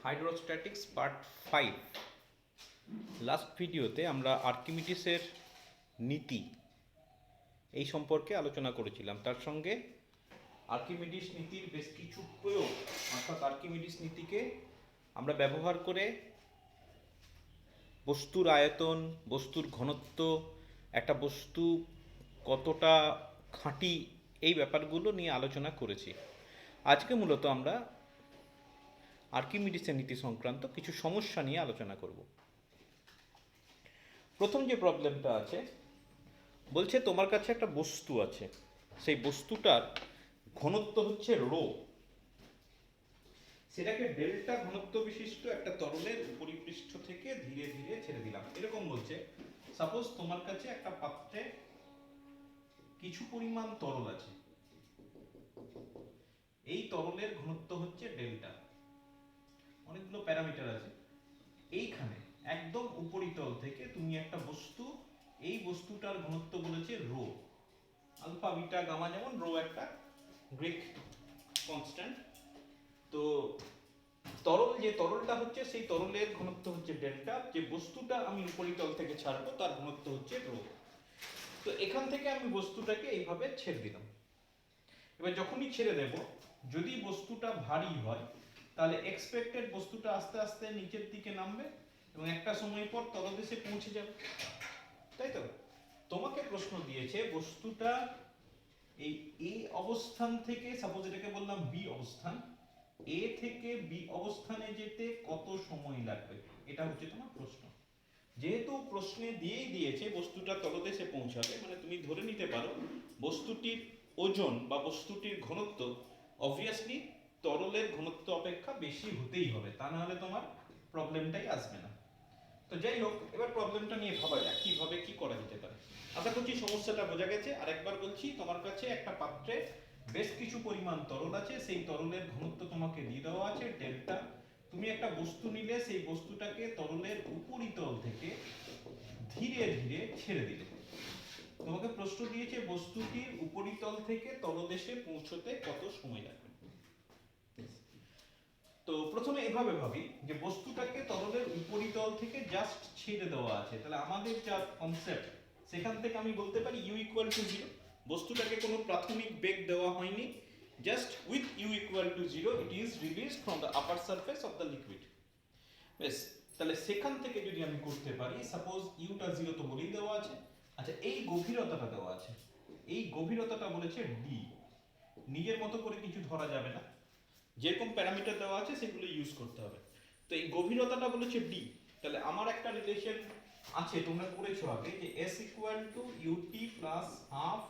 হাইড্রোস্ট্যাটিক্স part 5। Last ভিডিওতে আমরা আর্কিমিডিসের নীতি এই সম্পর্কে আলোচনা করেছিলাম। তার সঙ্গে আর্কিমিডিস নীতির বেশ কিছু প্রয়োগ, অর্থাৎ আর্কিমিডিস নীতিকে আমরা ব্যবহার করে বস্তুর আয়তন, বস্তুর ঘনত্ব, একটা বস্তু কতটা খাঁটি, এই ব্যাপারগুলো নিয়ে আলোচনা করেছি। আজকে মূলত আমরা আর্কিমিডিসের নীতি সংক্রান্ত কিছু সমস্যা নিয়ে আলোচনা করব। প্রথম যে প্রবলেমটা আছে, বলছে তোমার কাছে একটা বস্তু আছে, সেই বস্তুটার ঘনত্ব হচ্ছে রো, সেটাকে ডেল্টা ঘনত্ব বিশিষ্ট একটা তরলের উপরিপৃষ্ঠ থেকে ধীরে ধীরে ছেড়ে দিলাম। এরকম বলছে, সাপোজ তোমার কাছে একটা পাত্রে কিছু পরিমাণ তরল আছে, এই তরলের ঘনত্ব হচ্ছে ডেল্টা, অনেকগুলো প্যারামিটার আছে। এইখানে একদম উপরিতল থেকে তুমি একটা বস্তু, এই বস্তুটার ঘনত্ব বলেছে রো, আলফা বিটা গামা, যেমন রো একটা গ্রিক কনস্ট্যান্ট। তো তরল, যে তরলটা হচ্ছে সেই তরলের ঘনত্ব হচ্ছে ডেল্টা, যে বস্তুটা আমি উপরিতল থেকে ছাড়বো তার ঘনত্ব হচ্ছে রো। তো এখান থেকে আমি বস্তুটাকে এইভাবে ছেড়ে দিলাম। এবার যখনই ছেড়ে দেব, যদি বস্তুটা ভারী হয় তাহলে এক্সপেক্টেড বস্তুটা আস্তে আস্তে নিচের দিকে নামবে এবং একটা সময় পর তলদেশে পৌঁছে যাবে, তাই তো? তোমাকে প্রশ্ন দিয়েছে বস্তুটা এই এ অবস্থান থেকে, সাপোজ এটাকে বললাম বি অবস্থান, এ থেকে বি অবস্থানে যেতে কত সময় লাগবে, এটা হচ্ছে তোমার প্রশ্ন। যেহেতু প্রশ্নে দিয়েই দিয়েছে বস্তুটা তলদেশে পৌঁছাবে, মানে তুমি ধরে নিতে পারো বস্তুটির ওজন বা বস্তুটির ঘনত্ব অবভিয়াসলি তরলের ঘনত্ব অপেক্ষা বেশি হতেই হবে, তা না হলে তোমার প্রবলেমটাই আসবে না। তো যাই হোক, এবার প্রবলেমটা নিয়ে ভাবা যাক কিভাবে কি করা যেতে পারে। আশা করছি সমস্যাটা বোঝা গেছে। আরেকবার বলছি, তোমার কাছে একটা পাত্রে বেশ কিছু পরিমাণ তরল আছে, সেই তরলের ঘনত্ব তোমাকে দিয়ে দেওয়া আছে ডেল্টা। তুমি একটা বস্তু নিলে, সেই বস্তুটাকে তরলের উপরিতল থেকে ধীরে ধীরে ছেড়ে দিলে। তোমাকে প্রশ্ন দিয়েছে বস্তুটির উপরিতল থেকে তলদেশে পৌঁছতে কত সময় লাগবে। তো প্রথমে এভাবে ভাবি যে বস্তুটাকে তরলের উপরিতল থেকে জাস্ট ছেড়ে দেওয়া আছে, তাহলে আমাদের যা কনসেপ্ট সেখান থেকে আমি বলতে পারি ইউ ইকুয়াল টু জিরো। বস্তুটাকে কোনো প্রাথমিক বেগ দেওয়া হয়নি, just with u equal to zero it is released from the upper surface of the liquid. বেশ, তাহলে সেখান থেকে যদি আমি করতে পারি, সাপোজ ইউটা জিরো তো বলেই দেওয়া আছে। আচ্ছা, এই গভীরতাটা দেওয়া আছে, এই গভীরতাটা বলেছে ডি। নিজের মতো করে কিছু ধরা যাবে না, যেরকম প্যারামিটার দেওয়া আছে সেগুলো ইউজ করতে হবে। তো এই গভীরতাটা বলেছে ডি, তাহলে আমার একটা রিলেশন আছে, তোমরা করেছো আগে, যে s equal to u t plus half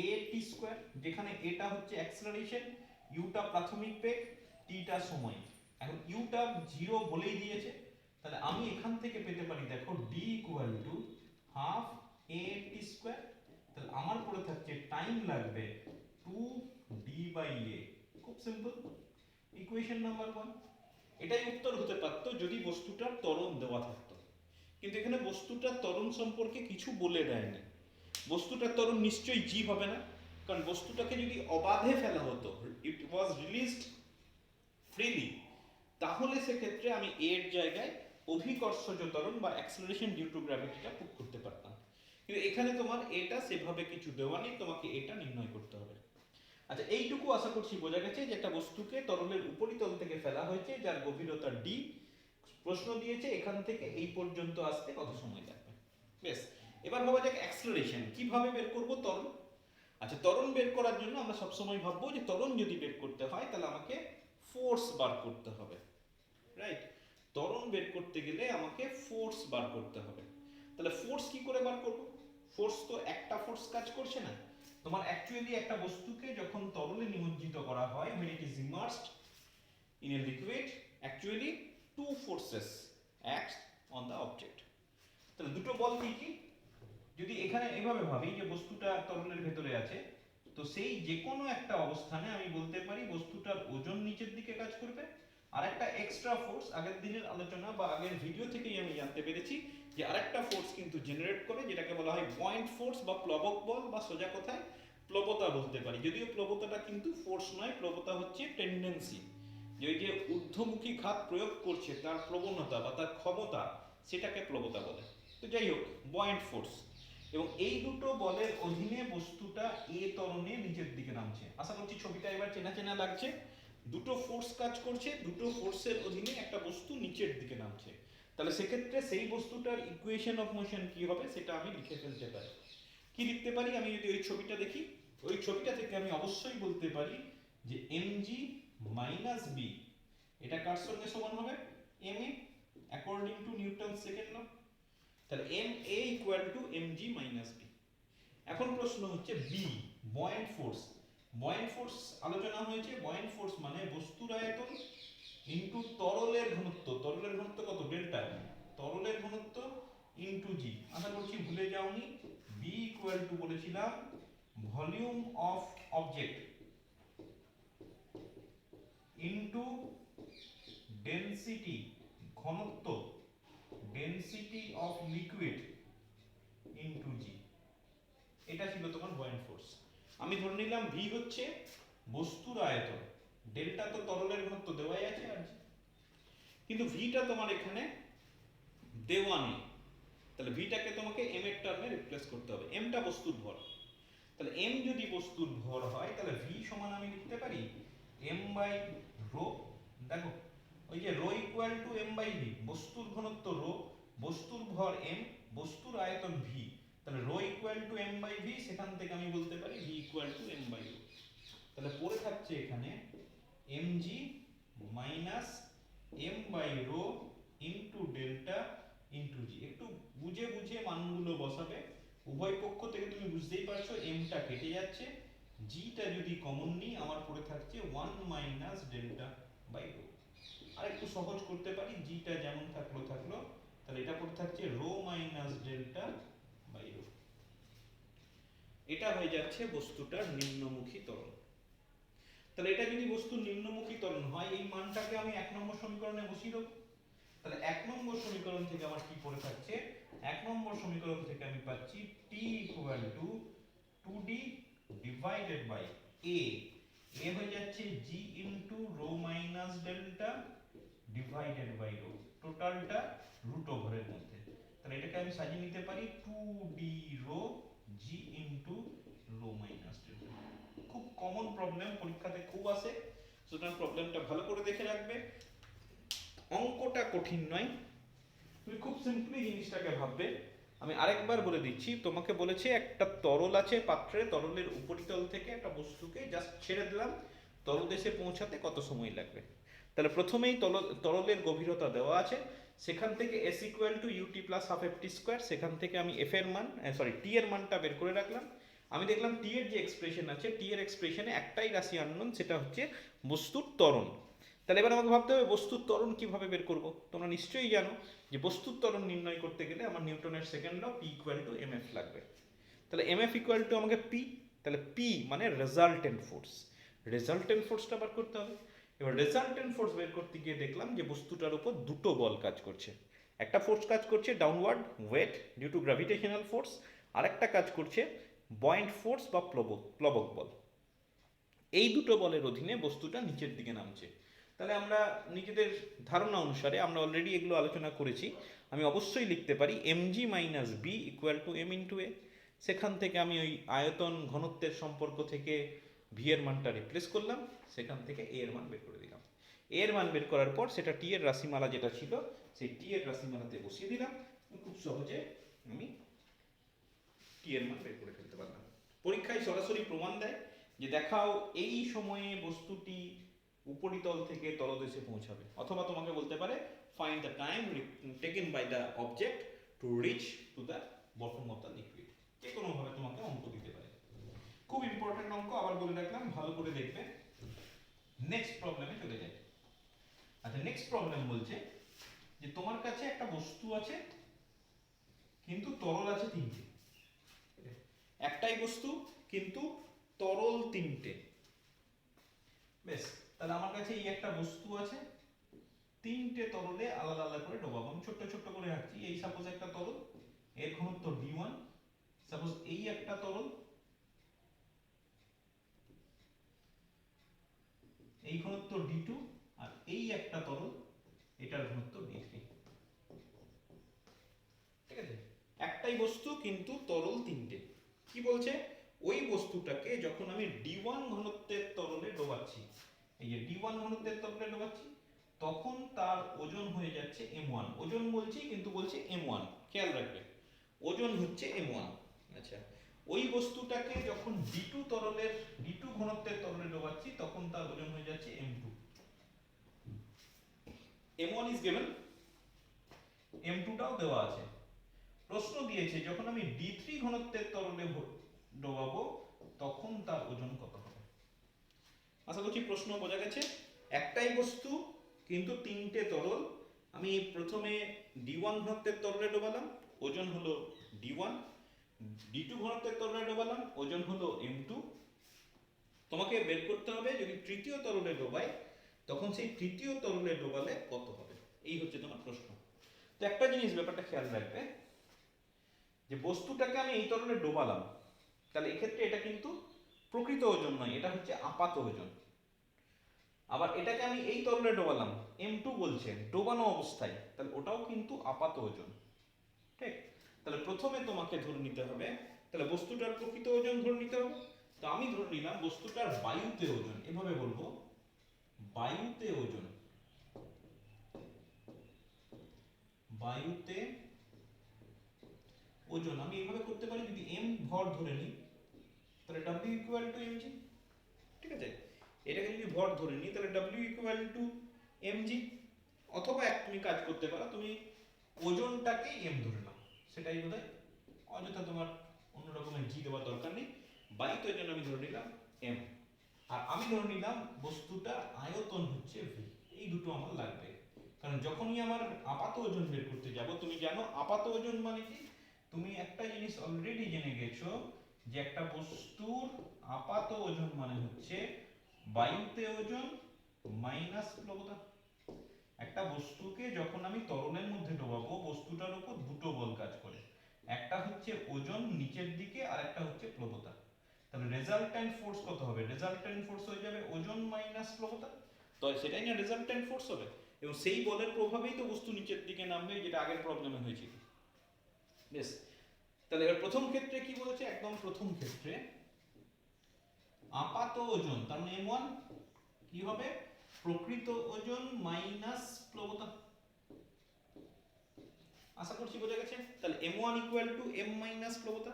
a t square, যেখানে এটা হচ্ছে অ্যাক্সেলারেশন, ইউটা প্রাথমিক বেগ, টিটা সময়। এখন ইউটা জিরো বলেই দিয়েছে, তাহলে আমি এখান থেকে পেতে পারি, দেখো D equal to half a t square. তাহলে আমার পড়ে থাকছে টাইম লাগবে 2 d/a। খুব সিম্পল, ইকুয়েশন নাম্বার 1। এটাই উত্তর হতে পারতো যদি বস্তুটার ত্বরণ দেওয়া থাকতো, কিন্তু এখানে বস্তুটার ত্বরণ সম্পর্কে কিছু বলে দেয়নি। বস্তুটার ত্বরণ নিশ্চয়ই জি হবে না, কারণ বস্তুটাকে যদি অবাধে ফেলা হতো, ইট ওয়াজ রিলিজড ফ্রিলি, তাহলে সেক্ষেত্রে আমি এর জায়গায় অভিকর্ষজ ত্বরণ বা অ্যাক্সেলারেশন ডিউ টু গ্র্যাভিটিটা পুট করতে পারতাম। কিন্তু এখানে তোমার এটা সেভাবে কিছু দেওয়া নেই, তোমাকে এটা নির্ণয় করতে হবে। আচ্ছা, এইটুকু আশা করছি বোঝা গেছে যে একটা বস্তুকে তরলের উপরিতল থেকে ফেলা হয়েছে, যার গভীরতা ডি। প্রশ্ন দিয়েছে এখান থেকে এই পর্যন্ত আসতে কত সময় লাগবে। বেশ, এবার ভাবা যাক অ্যাক্সেলারেশন কিভাবে বের করব, ত্বরণ। আচ্ছা, ত্বরণ বের করার জন্য আমরা সবসময় ভাববো যে ত্বরণ যদি বের করতে হয় তাহলে আমাকে ফোর্স বার করতে হবে, রাইট? ত্বরণ বের করতে গেলে আমাকে ফোর্স বার করতে হবে। তাহলে ফোর্স কি করে বার করব? ফোর্স তো একটা ফোর্স কাজ করছে না। তোমার অ্যাকচুয়ালি একটা বস্তুকে যখন তরলে নিমজ্জিত করা হয়, when it is immersed in a liquid, actually two forces act on the object. তাহলে দুটো বল কি কি? যদি এখানে এভাবে ভাবি যে বস্তুটা তরলের ভেতরে আছে, তো সেই যে কোনো একটা অবস্থানে আমি বলতে পারি বস্তুটার ওজন নিচের দিকে কাজ করবে, আর একটা এক্সট্রা ফোর্স, আগের দিনের আলোচনা বা আগের ভিডিও থেকেই আমি জানতে পেরেছি যে আরেকটা ফোর্স কিন্তু জেনারেট করে, যেটাকে বলা হয় পয়েন্ট ফোর্স বা প্লবক বল, বা সোজা কথায় প্লবতা বলতে পারি। যদিও প্লবতাটা কিন্তু ফোর্স নয়, প্লবতা হচ্ছে টেন্ডেন্সি, যে ওই যে ঊর্ধ্বমুখী ঘাত প্রয়োগ করছে তার প্রবণতা বা তার ক্ষমতা, সেটাকে প্লবতা বলে। তো যাই হোক, বয়েন্ট ফোর্স, এবং এই দুটো বলের অধীনে বস্তুটা এ ত্বরণে নিচের দিকে নামছে। আশা করছি ছবিটা এবার চেনা চেনা লাগছে। দুটো ফোর্স কাজ করছে, দুটো ফোর্সের অধীনে একটা বস্তু নিচের দিকে নামছে। তাহলে সেক্ষেত্রে সেই বস্তুটার ইকুয়েশন অফ মোশন কি হবে সেটা আমি লিখে ফেলতে পারি। কি লিখতে পারি? আমি যদি ওই ছবিটা দেখি, ওই ছবিটা থেকে আমি অবশ্যই বলতে পারি যে mg মাইনাস বি, এটা কার সঙ্গে সমান হবে? ma, according to Newton second law. তাহলে ma equal to mg minus b. এখন প্রশ্ন হচ্ছে b, buoyant force. Buoyant force আলোচনা হয়েছে। বয়েন্ট ফোর্স মানে বস্তুর আয়তন ইনটু তরলের ঘনত্ব। তরলের ঘনত্ব কত? ডেল্টা। তরলের ঘনত্ব ইনটু জি। আশা করছি ভুলে যাওনি। বি ইকুয়াল টু বলেছিলাম volume of object into density, ঘনত্ব, ডেনসিটি অফ লিকুইড ইনটু জি। এটা ছিল তোমার বয়েন্ট ফোর্স। আমি ধরে নিলাম ভি হচ্ছে বস্তুর আয়তন, ডেল্টা তো তরলের ঘনত্ব দেওয়াই আছে আর, কিন্তু ভিটা তোমার এখানে দেওয়া নেই। তাহলে ভিটাকে তোমাকে এম এর টার্মে রিপ্লেস করতে হবে। এমটা বস্তুর ভর। তাহলে এম যদি বস্তুর ভর হয় তাহলে ভি সমান আমি লিখতে পারি এম বাই রো। দেখো ওই যে rho equal to M by v, বস্তুর ঘনত্ব রো, বস্তুর ভর এম, বস্তুর আয়তন ভি। তাহলে rho equal to M by V, সেখান থেকে আমি বলতে পারি V equal to M by rho. তাহলে পড়ে থাকছে এখানে M G minus M by rho into delta into G. একটু বুঝে বুঝে মানগুলো বসাবে। উভয় পক্ষ থেকে তুমি বুঝতেই পারছো এমটা কেটে যাচ্ছে, জিটা যদি কমন নিই আমার পড়ে থাকছে 1 মাইনাস ডেল্টা বাই রো। আর একটু সহজ করতে পারি, জিটা যেমন থাকলো থাকলো, তাহলে এটা পড়ে থাকছে rho minus delta by rho. এটা হয়ে যাচ্ছে বস্তুটার নিম্নমুখী ত্বরণ। তাহলে এটা যদি বস্তুর নিম্নমুখী ত্বরণ হয়, এই মানটাকে আমি 1 নম্বর সমীকরণে বসিয়ে দেবো। তাহলে 1 নম্বর সমীকরণ থেকে আমার কি পড়ে থাকছে? 1 নম্বর সমীকরণ থেকে আমি পাচ্ছি t equal to 2d divided by a। a হয়ে যাচ্ছে g into rho minus delta divided by rho, টোটালটা রুট ওভারের মধ্যে। তাহলে এটাকে আমি সাজিয়ে নিতে পারি 2d rho g into rho minus delta. খুব কমন প্রবলেম, পরীক্ষাতে খুব আসে, সুতরাং প্রবলেমটা ভালো করে দেখে রাখবে। অঙ্কটা কঠিন নয়, তুমি খুব সিম্পলি জিনিসটাকে ভাববে। আমি আরেকবার বলে দিচ্ছি, তোমাকে বলেছে একটা তরল আছে পাত্রে, তরলের উপরিতল থেকে একটা বস্তুকে জাস্ট ছেড়ে দিলাম, তলদেশে পৌঁছাতে কত সময় লাগবে। তাহলে প্রথমেই তরলের গভীরতা দেওয়া আছে, সেখান থেকে s equal to u t plus half f t square, সেখান থেকে আমি এফ এর মান টি এর মানটা বের করে রাখলাম। আমি দেখলাম টি এর যে এক্সপ্রেশন আছে, টি এর এক্সপ্রেশনে একটাই রাশি আননোন, সেটা হচ্ছে বস্তুর ত্বরণ। তাহলে এবার আমাকে ভাবতে হবে বস্তুর ত্বরণ কিভাবে বের করব। তোমরা নিশ্চয়ই জানো যে বস্তুর ত্বরণ নির্ণয় করতে গেলে আমার নিউটনের second law p equal to m f লাগবে। তাহলে এম এফ ইকুয়াল টু আমাকে পি, তাহলে পি মানে রেজাল্টেন্ট ফোর্স, রেজাল্টেন্ট ফোর্সটা বার করতে হবে। এবার রেজাল্টেন্ট ফোর্স বের করতে গিয়ে দেখলাম যে বস্তুটার উপর দুটো বল কাজ করছে। একটা ফোর্স কাজ করছে downward weight due to gravitational force, আর একটা কাজ করছে বয়েন্ট ফোর্স বা প্লবক বল। এই দুটো বলের অধীনে বস্তুটা নিচের দিকে নামছে। তাহলে আমরা নিজেদের ধারণা অনুসারে আমরা অলরেডি এগুলো আলোচনা করেছি, আমি অবশ্যই লিখতে পারি mg minus B equal to M into A. সেখান থেকে আমি ওই আয়তন ঘনত্বের সম্পর্ক থেকে ভি এর মানটা রিপ্লেস করলাম, সেখান থেকে এ এর মান বের করে দিলাম। এ এর মান বের করার পর সেটা টি এর রাশিমালা যেটা ছিল সেই টি এর রাশিমালাতে বসিয়ে দিলাম, খুব সহজে আমি টি এর মান বের করে ফেলতে পারলাম। পরীক্ষায় সরাসরি প্রমাণ দেয় যে দেখাও এই সময়ে বস্তুটি উপরিতল থেকে তলদেশে পৌঁছাবে, অথবা তোমাকে বলতে পারে find the time taken by the object to reach to the bottom of the liquid. যে কোনো ভাবে তোমাকে অঙ্ক দিতে পারে। খুব ইম্পর্টেন্ট অঙ্ক, আবার বলে রাখলাম, ভালো করে দেখবে। নেক্সট প্রবলেমে চলে যাই। আচ্ছা, নেক্সট প্রবলেম বলছে যে তোমার কাছে একটা বস্তু আছে কিন্তু তরল আছে তিনটে। একটাই বস্তু কিন্তু তরল তিনটে। বেশ, তাহলে আমার কাছে এই একটা বস্তু আছে, তিনটে তরলে আলাদা আলাদা করে ডোবাবো। আমি ছোট্ট ছোট্ট করে রাখছি। এই সাপোজ একটা তরল, এর ঘনত্ব d1, সাপোজ এই একটা তরল, এই ঘনত্ব d2, আর এই একটা তরল, এটার ঘনত্ব D3। ঠিক আছে, একটাই বস্তু কিন্তু তরল তিনটে। কি বলছে, ওই বস্তুটাকে যখন আমি D1 ঘনত্বের তরলে ডোবাচ্ছি, এই যে D1 ঘনত্বের তরলে ডোবাচ্ছি, তখন তার ওজন হয়ে যাচ্ছে M1। ওজন বলছি কিন্তু বলছি M1, খেয়াল রাখবে ওজন হচ্ছে M1। আচ্ছা, ওই বস্তুটাকে যখন D2 ঘনত্বের তরলে ডোবাচ্ছি, তখন তার ওজন হয়ে যাচ্ছে M2। M1 is given, M2 টাও দেওয়া আছে। প্রশ্ন দিয়েছে যখন আমি D3 ঘনত্বের তরলে ডোবাবো, তখন তার ওজন কত হবে। আশা করছি প্রশ্ন বোঝা গেছে। একটাই বস্তু কিন্তু তিনটে তরল। আমি প্রথমে D1 ঘনত্বের তরলে ডোবালাম, ওজন হলো D1। D2 ঘনত্বের তরলে ডোবালাম, ওজন হলো M2। তোমাকে বের করতে হবে যদি তৃতীয় তরলে ডোবাই, তখন সেই তৃতীয় তরলে ডোবালে কত হবে। এই হচ্ছে তোমার প্রশ্ন। তো একটা জিনিস ব্যাপারটা খেয়াল রাখবে, যে বস্তুটাকে আমি এই তরলে ডোবালাম, তাহলে এক্ষেত্রে এটা কিন্তু প্রকৃত ওজন নয়, এটা হচ্ছে আপাত ওজন। আবার এটাকে আমি এই তরলে ডোবালাম, M2 বলছে ডোবানো অবস্থায়, তাহলে ওটাও কিন্তু আপাত ওজন। ঠিক, তাহলে প্রথমে তোমাকে ধরে নিতে হবে, তাহলে বস্তুটার প্রকৃত ওজন ধরে নিতে হবে। তো আমি ধরে নিলাম বস্তুটার বায়ুতে ওজন, এভাবে বলবো বায়ুতে ওজন, বায়ুতে ওজন আমি এইভাবে করতে পারি, যদি m ভর ধরে নিই তাহলে w ইকুয়াল টু mg। ঠিক আছে, এটাকে যদি ভর ধরে নিই তাহলে w ইকুয়াল টু mg। অথবা এক তুমি কাজ করতে পারো, তুমি ওজনটাকে m ধরে নাও, সেটাই বোধহয়, অযথা তোমার অন্য রকমের g দেওয়ার দরকার নেই। বায়ুতে ওজন আমি ধরে নিলাম m, আর আমি ধরে নিলাম বস্তুটার আয়তন হচ্ছে v। এই দুটো আমার লাগবে, কারণ যখনই আমার আপাত ওজন বের করতে যাব, তুমি জানো আপাত ওজন মানে কি, তুমি একটা জিনিস অলরেডি জেনে গেছো যে একটা বস্তুর আপাত ওজন মানে হচ্ছে বায়ুতে ওজন মাইনাস প্লবতা। একটা বস্তুকে যখন আমি তরলের মধ্যে ডোবাবো, বস্তুটার উপর দুটো বল কাজ করে, একটা হচ্ছে ওজন নিচের দিকে, আর একটা হচ্ছে প্লবতা। তাহলে রেজাল্ট্যান্ট ফোর্স কত হবে, রেজাল্ট্যান্ট ফোর্স হয়ে যাবে ওজন মাইনাস প্লবতা, তো সেটাই না রেজাল্ট্যান্ট ফোর্স হবে। এবং সেই বলের প্রভাবেই তো বস্তু নিচের দিকে নামবে, যেটা আগের প্রবলেমে হয়েছিল। বেশ, তাহলে এবার প্রথম ক্ষেত্রে কি বলেছে, একদম প্রথম ক্ষেত্রে আপাত ওজন তার মানে M1 কি হবে, প্রকৃত ওজন মাইনাস প্লবতা। আশা করছি বোঝা গেছে। তাহলে M1 equal to m minus প্লবতা।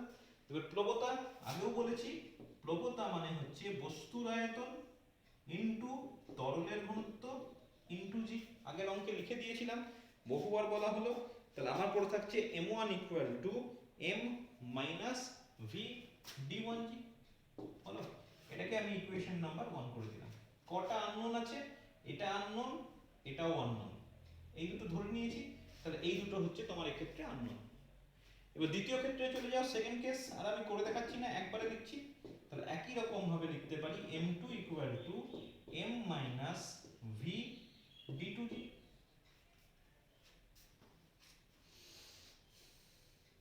এবার প্লবতা আগেও বলেছি, প্লবতা মানে হচ্ছে বস্তুর আয়তন ইনটু তরলের ঘনত্ব ইনটু জি। আগের অঙ্কে লিখে দিয়েছিলাম, বহুবার বলা হলো। তাহলে আমার পড়ে থাকছে M1 equal to m minus v d1g। হলো, এটাকে আমি ইকুয়েশন নাম্বার 1 করে দিলাম। কটা আননোন আছে, এটা আননোন, এটাও আননোন, এই দুটো ধরে নিয়েছি। তাহলে এই দুটো হচ্ছে তোমার এক্ষেত্রে আননোন। এবার দ্বিতীয় ক্ষেত্রে চলে যাও, সেকেন্ড কেস, আর আমি করে দেখাচ্ছি না, একবারে লিখছি। তাহলে একই রকম ভাবে লিখতে পারি m2 equal to m minus v d2g।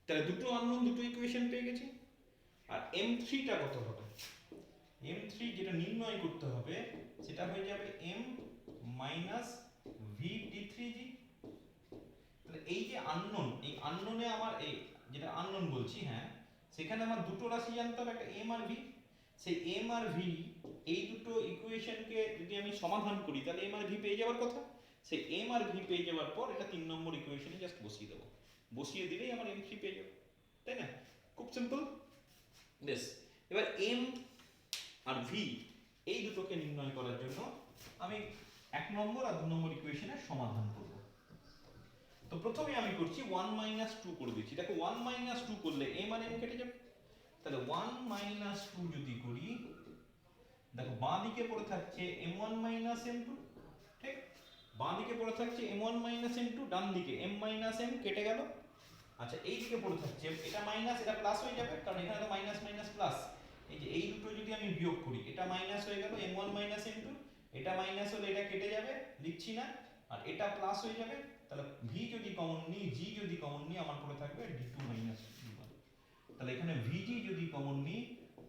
তাহলে দুটো আননোন, দুটো ইকুয়েশন পেয়ে গেছি। আর m3 টা কত হবে, m3 যেটা নির্ণয় করতে হবে সেটা হয়ে যাবে m মাইনাস v d3g। তাহলে এই যে আননোন, এই আননোনে আমার এই যেটা আননোন বলছি, হ্যাঁ, সেখানে আমার দুটো রাশি জানতে হবে, একটা m আর v। সেই m আর v, এই দুটো ইকুয়েশনকে যদি আমি সমাধান করি তাহলে m আর v পেয়ে যাওয়ার কথা। সেই m আর v পেয়ে যাওয়ার পর এটা 3 নম্বর ইকুয়েশনে জাস্ট বসিয়ে দেবো, বসিয়ে দিলেই আমার m3 পেয়ে যাবে, তাই না? খুব সিম্পল। বেশ, এবার m আর v এই দুটোকে নির্ণয় করার জন্য আমি 1 নম্বর আর 2 নম্বর ইকুয়েশনের সমাধান করব। তো প্রথমে আমি করছি 1 মাইনাস 2 করে দিচ্ছি। দেখো 1 মাইনাস 2 করলে m আর m কেটে যাবে। তাহলে 1 মাইনাস 2 যদি করি, দেখো বাঁ দিকে পড়ে থাকছে m1 মাইনাস m2। ঠিক, বাঁ দিকে পড়ে থাকছে m1 মাইনাস m2, ডান দিকে m মাইনাস m কেটে গেল। আচ্ছা, এই দিকে পড়ে থাকছে, এটা মাইনাস, এটা প্লাস হয়ে যাবে, কারণ এখানে তো মাইনাস মাইনাস প্লাস। এই যে এই দুটো যদি আমি বিয়োগ করি, এটা মাইনাস হয়ে গেল m1 মাইনাস m2, এটা মাইনাস হলে এটা কেটে যাবে, লিখছি না, আর এটা প্লাস হয়ে যাবে। তাহলে v যদি কমন নিই, g যদি কমন নিই, আমার পড়ে থাকবে d2 মাইনাস d1। তাহলে এখানে vg যদি কমন নিই,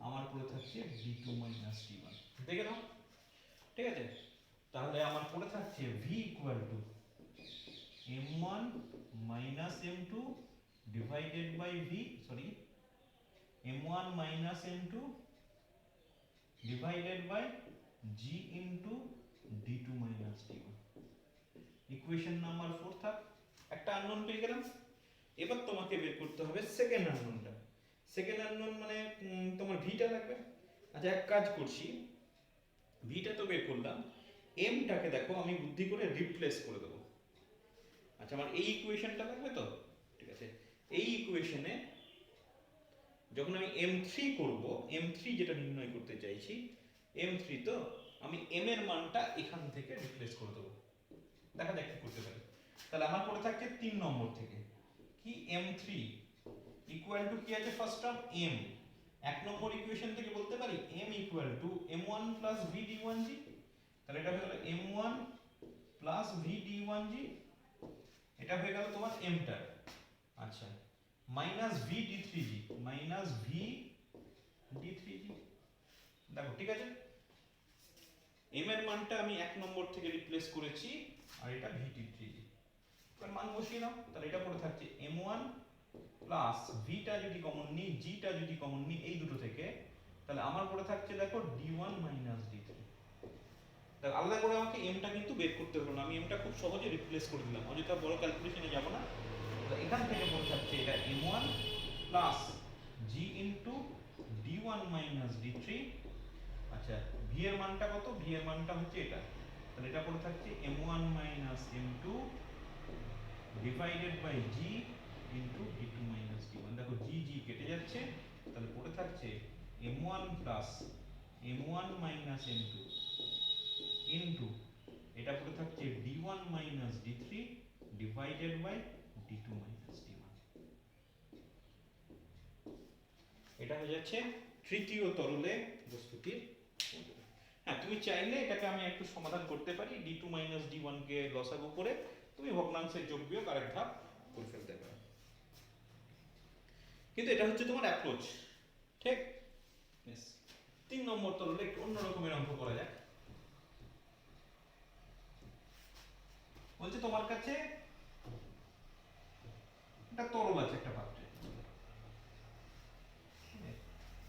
আমার পড়ে থাকছে d2 মাইনাস d1। দেখে নাও, ঠিক আছে? তাহলে আমার পড়ে থাকছে v equal to m1 minus m2 divided by v, sorry, m1 minus m2 divided by g into d2 minus d1। Equation number 4 থাক, একটা আননোন পেয়ে গেলাম। এবার তোমাকে বের করতে হবে সেকেন্ড আননোনটা। সেকেন্ড আননোন মানে তোমার ভিটা লাগবে। আচ্ছা, এক কাজ করছি, ভিটা তো বের করলাম, এমটাকে দেখো আমি বুদ্ধি করে রিপ্লেস করে দেবো। আচ্ছা, আমার এই ইকুয়েশনটা লাগবে তো, ঠিক আছে। এই ইকুয়েশনে যখন আমি m3 করব, m3 যেটা নির্ণয় করতে চাইছি, m3 তো আমি m এর মানটা এখান থেকে রিপ্লেস করে দেবো। দেখা যাক কি করতে পারি। তাহলে আমার পড়ে থাকছে 3 নম্বর থেকে কি m3 ইকুয়াল টু কি আছে, ফার্স্ট টার্ম m, এক নম্বর ইকুয়েশন থেকে বলতে পারি m equal to m1 plus v d1g। তাহলে এটা হয়ে গেল m1 প্লাস v d1g, এটা হয়ে গেল তোমার mটা। আচ্ছা, minus v d3g, minus v d3g। দেখো ঠিক আছে, m এর মানটা আমি এক নম্বর থেকে রিপ্লেস করেছি, আর এটা v d3g। এবার মান বসিয়ে নাও। তাহলে এটা পড়ে থাকছে m1 প্লাস v টা যদি কমন নিই, g টা যদি কমন নিই এই দুটো থেকে, তাহলে আমার পড়ে থাকছে দেখো d1 মাইনাস d3। দেখো আলাদা করে আমাকে m টা কিন্তু বের করতে হলো না, আমি m টা খুব সহজে রিপ্লেস করে দিলাম, অযথা বড় ক্যালকুলেশনে যাব না। তাহলে এখান থেকে পড়ে থাকছে এটা m1 plus g into d1 minus d3। আচ্ছা, v এর মানটা কত, v এর মানটা হচ্ছে এটা, তাহলে এটা পড়ে থাকছে m1 minus m2 divided by g into d2 minus d1। দেখো g g কেটে যাচ্ছে, তাহলে পড়ে থাকছে m1 plus m1 minus m2 into এটা পড়ে থাকছে d1 minus d3 divided by d2 minus d1। এটা হয়ে যাচ্ছে তৃতীয় তরলে বস্তুটির। হ্যাঁ, তুমি চাইলে এটাকে আমি একটু সমাধান করতে পারি, d2 মাইনাস d1 কে লসাগু করে তুমি ভগ্নাংশের যোগ বিয়োগ আরেক ধাপ করে ফেলতে পারো। কিন্তু এটা হচ্ছে তোমার অ্যাপ্রোচ, ঠিক? বেশ, 3 নম্বর তরলে একটু অন্য রকমের অঙ্ক করা যাক। বলছে তোমার কাছে একটা তরল আছে একটা পাত্রে,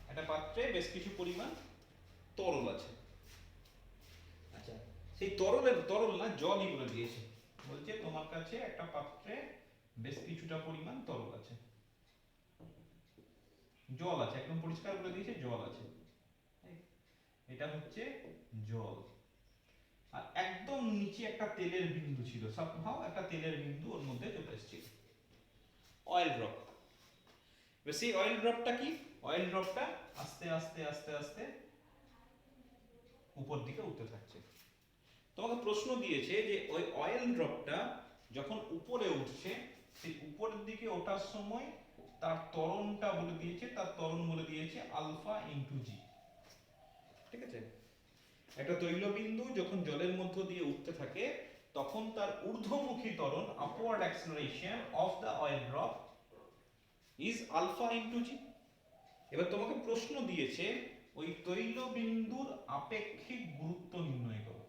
একটা পাত্রে বেশ কিছু পরিমাণ তরল আছে। আচ্ছা, সেই তরল না, জলই বলে দিয়েছে। বলছে তোমার কাছে একটা পাত্রে বেশ কিছুটা পরিমাণ তরল আছে, জল আছে, একদম পরিষ্কার বলে দিয়েছে জল আছে। এটা হচ্ছে জল, আর একদম নিচে একটা তেলের বিন্দু ছিল, সামহাও একটা তেলের বিন্দু ওর মধ্যে চলে এসেছিল, অয়েল ড্রপ। সেই অয়েল ড্রপটা কি, অয়েল ড্রপটা আস্তে আস্তে আস্তে আস্তে উপর দিকে উঠতে থাকছে। তোমাকে প্রশ্ন দিয়েছে যে ওই অয়েল ড্রপটা যখন উপরে উঠছে, সেই উপরের দিকে ওঠার সময় তার ত্বরণটা বলে দিয়েছে, তার ত্বরণ বলে দিয়েছে আলফা ইনটু জি। ঠিক আছে, একটা তৈলবিন্দু যখন জলের মধ্য দিয়ে উঠতে থাকে তখন তার ঊর্ধ্বমুখী ত্বরণ, upward acceleration of the oil drop is alpha into G. এবার তোমাকে প্রশ্ন দিয়েছে ওই তৈলবিন্দুর আপেক্ষিক গুরুত্ব নির্ণয় করো,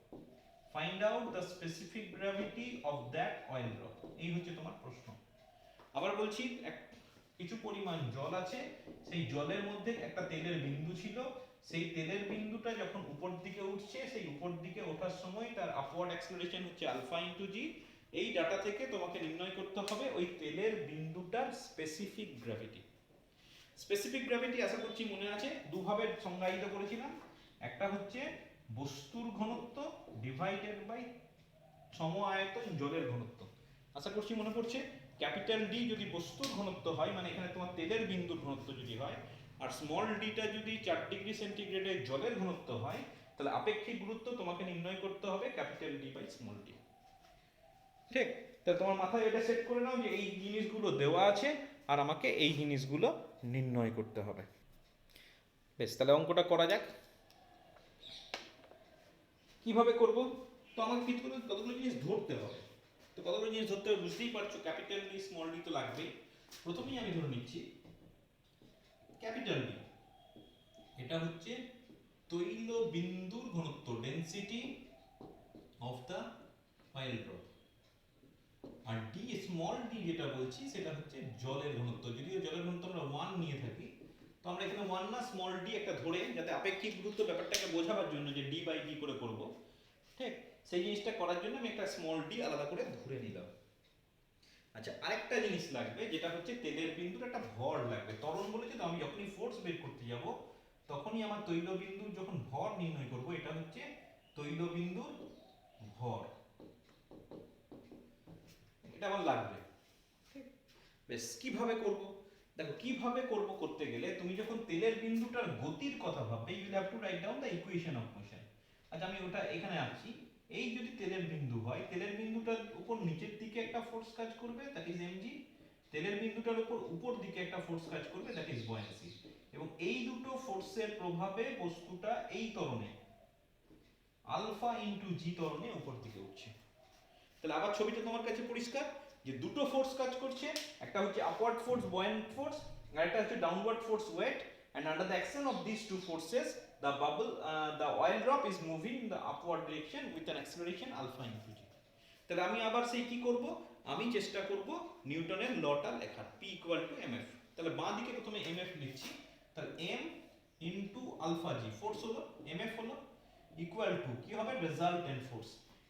find out the specific gravity of that oil drop. এই হচ্ছে তোমার প্রশ্ন। আবার বলছি, কিছু পরিমাণ জল আছে, সেই জলের মধ্যে একটা তেলের বিন্দু ছিল, সেই তেলের বিন্দুটা যখন উপর দিকে উঠছে, সেই উপর দিকে ওঠার সময় তার আপওয়ার্ড অ্যাক্সেলারেশন হচ্ছে আলফা ইনটু জি। এই ডাটা থেকে তোমাকে নির্ণয় করতে হবে ওই তেলের বিন্দুটার স্পেসিফিক গ্র্যাভিটি। স্পেসিফিক গ্র্যাভিটি আশা করছি মনে আছে, দুভাবে সংজ্ঞায়িত করেছিলাম। একটা হচ্ছে বস্তুর ঘনত্ব ডিভাইডেড বাই সম আয়তন জলের ঘনত্ব। আশা করছি মনে পড়ছে। ক্যাপিটাল ডি যদি বস্তুর ঘনত্ব হয়, মানে এখানে তোমার তেলের বিন্দুর ঘনত্ব যদি হয়, আর স্মল ডিটা যদি 4 ডিগ্রি সেন্টিগ্রেডে জলের ঘনত্ব হয়, তাহলে আপেক্ষিক গুরুত্ব তোমাকে নির্ণয় করতে হবে capital D by small d. ঠিক? তাহলে তোমার মাথায় এটা সেট করে নাও যে এই জিনিসগুলো দেওয়া আছে আর আমাকে এই জিনিসগুলো নির্ণয় করতে হবে। বেশ, তাহলে অঙ্কটা করা যাক। কিভাবে করব? তো আমাকে কতগুলো জিনিস ধরতে হবে। তো কতগুলো জিনিস ধরতে হবে বুঝতেই পারছো, ক্যাপিটাল ডি স্মল ডি তো লাগবেই। প্রথমেই আমি ধরে নিচ্ছি ক্যাপিটাল ডি, এটা হচ্ছে তৈল বিন্দুর ঘনত্ব, ডেনসিটি অয়েল ড্রপ। আর ডি স্মল ডি যেটা বলছি সেটা হচ্ছে জলের ঘনত্ব। যদিও জলের ঘনত্ব আমরা 1 নিয়ে থাকি, তো আমরা এখানে 1 না স্মল ডি একটা ধরে, যাতে আপেক্ষিক গুরুত্ব ব্যাপারটাকে বোঝাবার জন্য যে ডি বাই ডি করে করব, ঠিক সেই জিনিসটা করার জন্য আমি একটা স্মল ডি আলাদা করে ধরে নিলাম। আচ্ছা, আরেকটা জিনিস লাগবে, যেটা হচ্ছে তেলের বিন্দুর একটা ভর লাগবে। ত্বরণ বলেছে তো, আমি যখনই ফোর্স বের করতে যাব তখনই আমার তৈল বিন্দুর যখন ভর নির্ণয় করব, এটা হচ্ছে তৈল বিন্দুর ভর, এটা আমার লাগবে। বেশ, কিভাবে করব? দেখো কিভাবে করব, করতে গেলে তুমি যখন তেলের বিন্দুটার গতির কথা ভাববে, you will have to write down the equation of motion. আচ্ছা, আমি ওটা এখানে আঁকছি। এই যদি তেলের বিন্দু হয়, তেলের বিন্দুটার উপর নিচের দিকে একটা ফোর্স কাজ করবে, দ্যাট ইজ এমজি। তেলের বিন্দুটার উপর উপর দিকে একটা ফোর্স কাজ করবে, দ্যাট ইজ বুয়ায়েন্সি। এবং এই দুটো ফোর্সের প্রভাবে বস্তুটা এই ত্বরণে আলফা ইনটু জি ত্বরণে উপর দিকে উঠছে। তাহলে আবার ছবিটা তোমার কাছে পরিষ্কার যে দুটো ফোর্স কাজ করছে, একটা হচ্ছে আপওয়ার্ড ফোর্স buoyant ফোর্স, আর একটা হচ্ছে downward force weight, and under the action of these two forces the oil drop is moving in the upward direction with an acceleration alpha into g. তাহলে আমি আবার সেই কি করব, আমি চেষ্টা করব নিউটনের লটা লেখার, p equal to mf। তাহলে বাঁ দিকে প্রথমে mf লিখছি, তাহলে m into alpha g force হলো, mf হলো ইকুয়াল টু কি হবে, রেজাল্টেন্ট ফোর্স।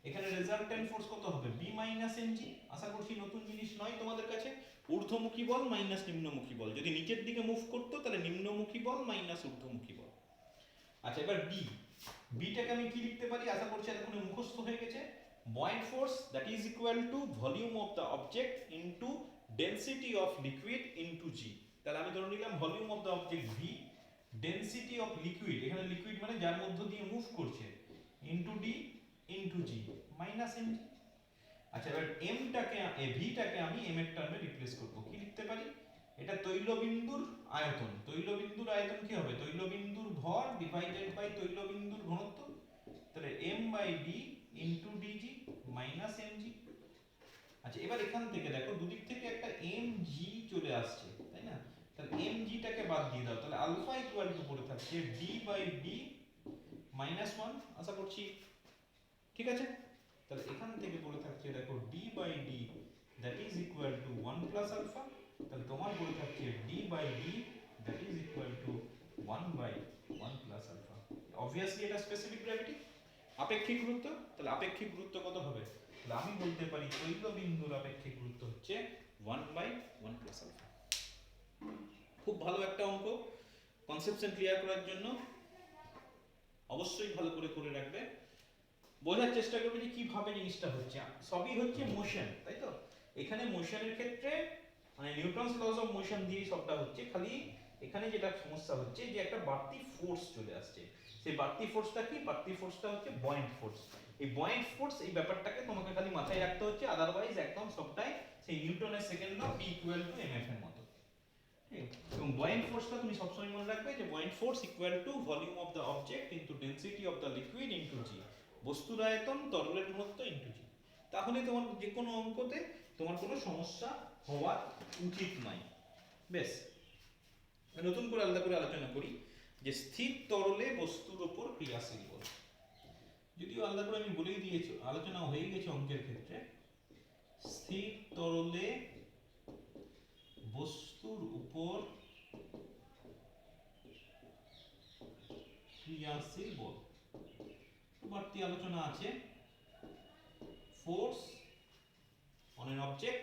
এখানে রেজাল্টেন্ট ফোর্স কত হবে, b মাইনাস mg। আশা করছি নতুন জিনিস নয় তোমাদের কাছে। ঊর্ধ্বমুখী বল মাইনাস নিম্নমুখী বল, যদি নিচের দিকে মুভ করতো তাহলে নিম্নমুখী বল মাইনাস ঊর্ধ্বমুখী বল। আচ্ছা, এবার b, bটাকে আমি কি লিখতে পারি, আশা করছি এতক্ষণে মুখস্থ হয়ে গেছে। buoyant force that is equal to volume of the object into density of liquid into g। তাহলে আমি ধরে নিলাম volume of the object v, density of liquid, এখানে লিকুইড মানে যার মধ্য দিয়ে মুভ করছে, ইনটু ডি ইনটু জি মাইনাস এম জি। আচ্ছা, এবার এমটাকে ভিটাকে আমি এম এর টার্মে রিপ্লেস করব। কি লিখতে পারি, এটা তৈলবিন্দুর আয়তন। তৈলবিন্দুর আয়তন কি হবে, তৈলবিন্দুর ভর ডিভাইডেড বাই তৈলবিন্দুর ঘনত্ব। তাহলে m by d into d g minus m g. আচ্ছা, এবার এখান থেকে দেখো দুদিক থেকে একটা এম জি চলে আসছে, তাই না? তাহলে এম জিটাকে বাদ দিয়ে দাও, তাহলে আলফা ইকুয়াল টু পড়ে থাকছে ডি বাই ডি মাইনাস 1। আশা করছি ঠিক আছে। তাহলে এখান থেকে পড়ে থাকছে দেখো D by d that is equal to 1 plus alpha. তাহলে তোমার পড়ে থাকছে D by d that is equal to 1 by 1 plus alpha. Obviously এটা স্পেসিফিক গ্র্যাভিটি, আপেক্ষিক গুরুত্ব। তাহলে আপেক্ষিক গুরুত্ব কত হবে, তাহলে আমি বলতে পারি তৈলবিন্দুর আপেক্ষিক গুরুত্ব হচ্ছে 1 বাই 1 প্লাস আলফা। খুব ভালো একটা অঙ্ক, কনসেপশন ক্লিয়ার করার জন্য অবশ্যই ভালো করে করে রাখবে, বোঝার চেষ্টা করবে যে কিভাবে জিনিসটা হচ্ছে। সবই হচ্ছে মোশন, তাই তো? এখানে মোশনের ক্ষেত্রে মানে নিউটনস লস অফ মোশন দিয়ে সবটা হচ্ছে, খালি এখানে যেটা সমস্যা হচ্ছে যে একটা বাড়তি ফোর্স চলে আসছে। সেই বাড়তি ফোর্সটা কি, বাড়তি ফোর্সটা হচ্ছে buoyant ফোর্স। এই buoyant ফোর্স, এই ব্যাপারটাকে তোমাকে খালি মাথায় রাখতে হচ্ছে, আদারওয়াইজ একদম সবটাই সেই নিউটনের second law P equal to mf এর মতো। এবং buoyant ফোর্সটা তুমি সবসময় মনে রাখবে যে buoyant force equal to volume of the object into density of the liquid into G, বস্তুর আয়তন তরলের ঘনত্ব ইনটু জি। তাহলে তোমার যে কোনো অঙ্কতে তোমার কোনো সমস্যা হওয়া উচিত নয়। বেশ, নতুন করে আলাদা করে আলোচনা করি যে স্থির তরলে বস্তুর উপর ক্রিয়াশীল বল। যদিও আলাদা করে আমি বলেই দিয়েছি, আলোচনা হয়ে গেছে অঙ্কের ক্ষেত্রে। স্থির তরলে বস্তুর উপর ক্রিয়াশীল বল, বাড়তি আলোচনা আছে। Force on an object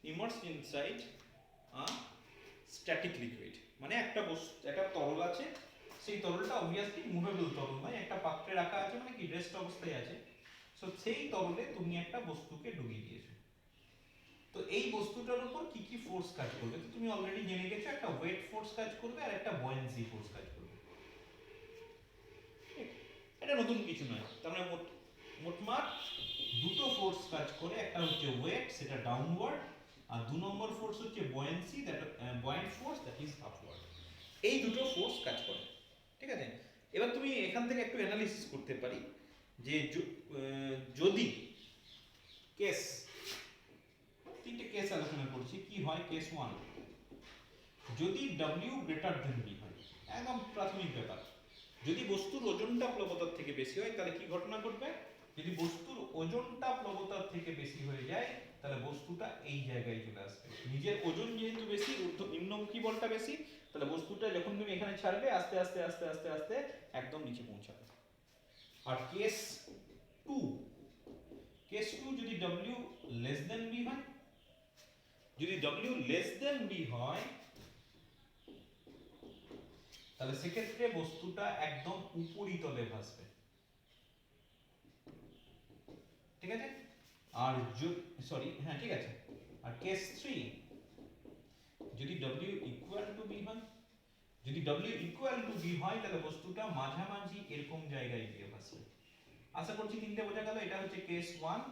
immersed inside a static liquid, মানে একটা বস্তু, একটা তরল আছে, সেই তরলটা অবভিয়াসলি মুভেবল তরল নয়, একটা পাত্রে রাখা আছে মানে কি রেস্ট অবস্থায় আছে। সো সেই তরলে তুমি একটা বস্তুকে ডুবিয়ে দিয়েছো, তো এই বস্তুটার উপর কি কি ফোর্স কাজ করবে, তো তুমি অলরেডি জেনে গেছো, একটা ওয়েট ফোর্স কাজ করবে আর একটা বুয়ায়েন্সি ফোর্স কাজ করবে। এটা নতুন কিছু নয়। তার মানে মোটমাট দুটো ফোর্স কাজ করে, একটা হচ্ছে ওয়েট, সেটা ডাউনওয়ার্ড, আর দু নম্বর ফোর্স হচ্ছে buoyancy, that buoyant force that is upward. এই দুটো ফোর্স কাজ করে, ঠিক আছে? এবার তুমি এখান থেকে একটু অ্যানালিসিস করতে পারি যে যদি কেস, তিনটে কেস আলোচনা করছি, কি হয় কেস 1, যদি W গ্রেটার দেন B হয়, একদম প্রাথমিক ব্যাপার। যদি বস্তুর ওজনটা প্লবতার থেকে বেশি হয় তাহলে কি ঘটনা ঘটবে, যদি বস্তুর ওজনটা প্লবতার থেকে বেশি হয়ে যায় তাহলে বস্তুটা এই জায়গায় চলে আসবে। নিজের ওজন যেহেতু বেশি, নিম্নমুখী বলটা বেশি, তাহলে বস্তুটা যখন তুমি এখানে ছাড়বে আস্তে আস্তে আস্তে আস্তে আস্তে একদম নিচে পৌঁছাবে। আর কেস 2, কেস 2 যদি W লেস দেন B হয়, যদি W লেস দেন B হয় তাহলে সেক্ষেত্রে বস্তুটা একদম উপরিতলে ভাসবে, ঠিক আছে? আর সরি হ্যাঁ ঠিক আছে। আর কেস 3 যদি W ইকুয়াল টু B হয়, যদি W ইকুয়াল টু B হয় তাহলে বস্তুটা মাঝামাঝি এরকম জায়গায় গিয়ে ভাসবে। আশা করছি তিনটে বোঝা গেল। এটা হচ্ছে কেস 1,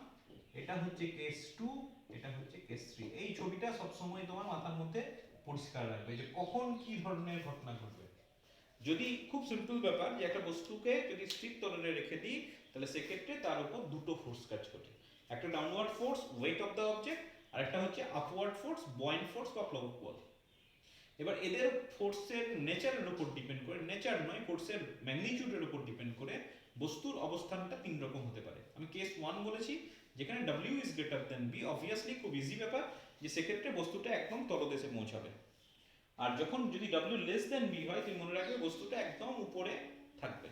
এটা হচ্ছে কেস 2, এটা হচ্ছে কেস 3। এই ছবিটা সব সময় তোমার মাথার মধ্যে পরিষ্কার রাখবে যে কখন কি ধরনের ঘটনা ঘটবে। যদি খুব সিম্পল ব্যাপার যে একটা বস্তুকে যদি স্থির তরলে রেখে দিই তাহলে সেক্ষেত্রে তার উপর দুটো ফোর্স কাজ করে, একটা downward force weight of the object, আর একটা হচ্ছে আপওয়ার্ড ফোর্স বয়েন্ট ফোর্স বা প্লবক বল। এবার এদের ফোর্সের নেচারের উপর ডিপেন্ড করে, নেচার নয় ফোর্সের ম্যাগনিটিউডের উপর ডিপেন্ড করে বস্তুর অবস্থানটা তিন রকম হতে পারে। আমি কেস 1 বলেছি যেখানে W is greater than B, obviously খুব ইজি ব্যাপার যে সেক্ষেত্রে বস্তুটা একদম তলদেশে পৌঁছাবে। আর যখন যদি W লেস দেন B হয় তুমি মনে রাখবে বস্তুটা একদম উপরে থাকবে।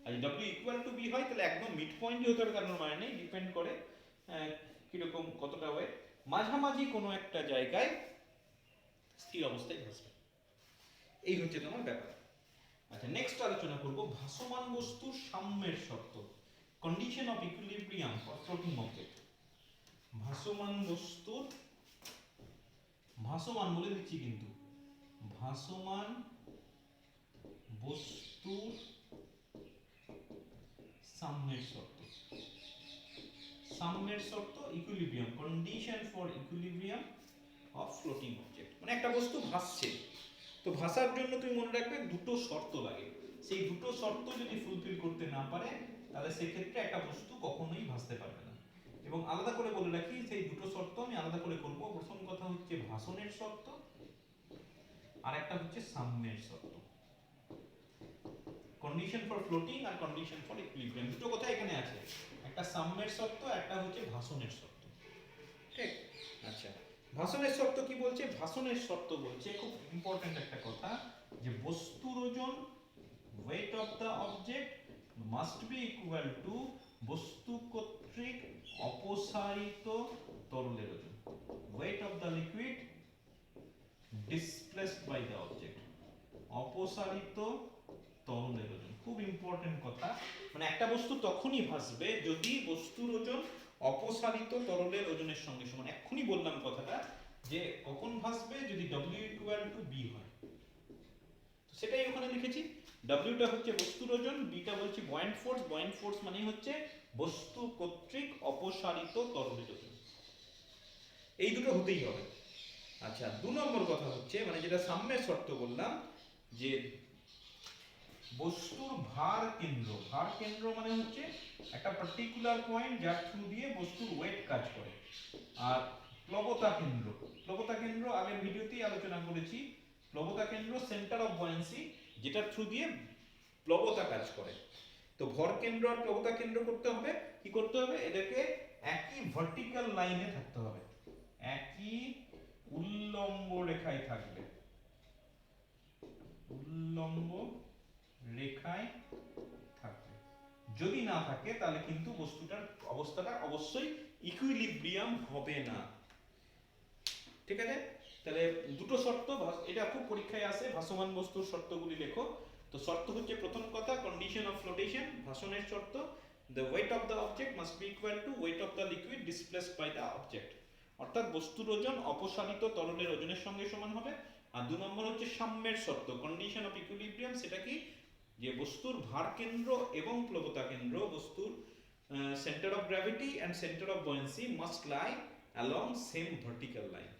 আর যদি W ইকুয়াল টু B হয় তাহলে একদম মিড পয়েন্ট হতে হবে, কারণ মানে নেই, ডিপেন্ড করে কিরকম কতটা ওয়েট, মাঝামাঝি কোনো একটা জায়গায় স্থির অবস্থায় ভাসবে। এই হচ্ছে তোমার ব্যাপার। আচ্ছা নেক্সট আলোচনা করব ভাসমান বস্তুর সাম্যের শর্ত, condition of equilibrium for floating object. ভাসমান বস্তুর, ভাসমান বলে দিচ্ছি কিন্তু, ভাসমান বস্তুর সাম্যের শর্ত, সাম্যের শর্ত equilibrium, condition for equilibrium of floating object. মানে একটা বস্তু ভাসছে, তো ভাসার জন্য তুমি মনে রাখবে দুটো শর্ত লাগে, সেই দুটো শর্ত যদি ফুলফিল করতে না পারে তাহলে সেক্ষেত্রে একটা বস্তু কখনোই ভাসতে পারবে না। এবং আলাদা করে বলে রাখি সেই দুটো শর্ত আমি আলাদা করে করব। প্রথম কথা হচ্ছে ভাসনের শর্ত, আর একটা হচ্ছে সাম্যের শর্ত, কন্ডিশন ফর ফ্লোটিং আর কন্ডিশন ফর ইকুইলিব্রিয়াম, দুটো কথা এখানে আছে, একটা সাম্যের শর্ত, একটা হচ্ছে ভাসনের শর্ত, ঠিক? আচ্ছা ভাসনের শর্ত কি বলছে? ভাসনের শর্ত বলছে খুব ইম্পর্টেন্ট একটা কথা, যে বস্তুর ওজন weight of the object must be equal to বস্তু কর্তৃক অপসারিত তরলের ওজন, weight of the liquid displaced by the object, অপসারিত তরলের ওজন। খুব ইম্পর্টেন্ট কথা, মানে একটা বস্তু তখনই ভাসবে যদি বস্তুর ওজন অপসারিত তরলের ওজনের সঙ্গে সমান। এক্ষুনি বললাম কথাটা যে কখন ভাসবে, যদি W ইকুয়াল টু B হয়, তো সেটাই ওখানে লিখেছি। W টা হচ্ছে বস্তুর ওজন, B টা বলছি বয়েন্ট ফোর্স, বয়েন্ট ফোর্স মানে হচ্ছে বস্তু কর্তৃক অপসারিত তরলের ওজন, এই দুটো হতেই হবে। আচ্ছা 2 নম্বর কথা হচ্ছে মানে যেটা সাম্যের শর্ত বললাম, যে বস্তুর ভার কেন্দ্র, ভার কেন্দ্র মানে হচ্ছে একটা পার্টিকুলার পয়েন্ট যার থ্রু দিয়ে বস্তুর ওয়েট কাজ করে। আর প্লবতা কেন্দ্র, প্লবতা কেন্দ্র আগের ভিডিওতেই আলোচনা করেছি, প্লবতা কেন্দ্র সেন্টার অফ বয়েন্সি, যেটার থ্রু দিয়ে প্লবতা কাজ করে। তো ভর কেন্দ্র আর প্লবতা কেন্দ্র করতে হবে কি করতে হবে, এদেরকে একই ভার্টিক্যাল লাইনে থাকতে হবে, একই উল্লম্ব রেখায় থাকবে, উল্লম্ব রেখায় থাকবে। যদি না থাকে তাহলে কিন্তু বস্তুটার অবস্থাটা অবশ্যই ইকুইলিব্রিয়াম হবে না, ঠিক আছে? তাহলে দুটো শর্ত, এটা খুব পরীক্ষায় আসে, ভাসমান বস্তুর শর্তগুলি লেখো। তো শর্ত হচ্ছে প্রথম কথা কন্ডিশন অফ ফ্লোটেশন, ভাসনের শর্ত, the weight of the object must be equal to weight of the liquid displaced by the object, অর্থাৎ বস্তুর ওজন অপসারিত তরলের ওজনের সঙ্গে সমান হবে। আর 2 নম্বর হচ্ছে সাম্যের শর্ত, কন্ডিশন অফ ইকুইলিব্রিয়াম, সেটা কি, যে বস্তুর ভার কেন্দ্র এবং প্লবতা কেন্দ্র, বস্তুর centre of gravity and centre of buoyancy must lie along same vertical line,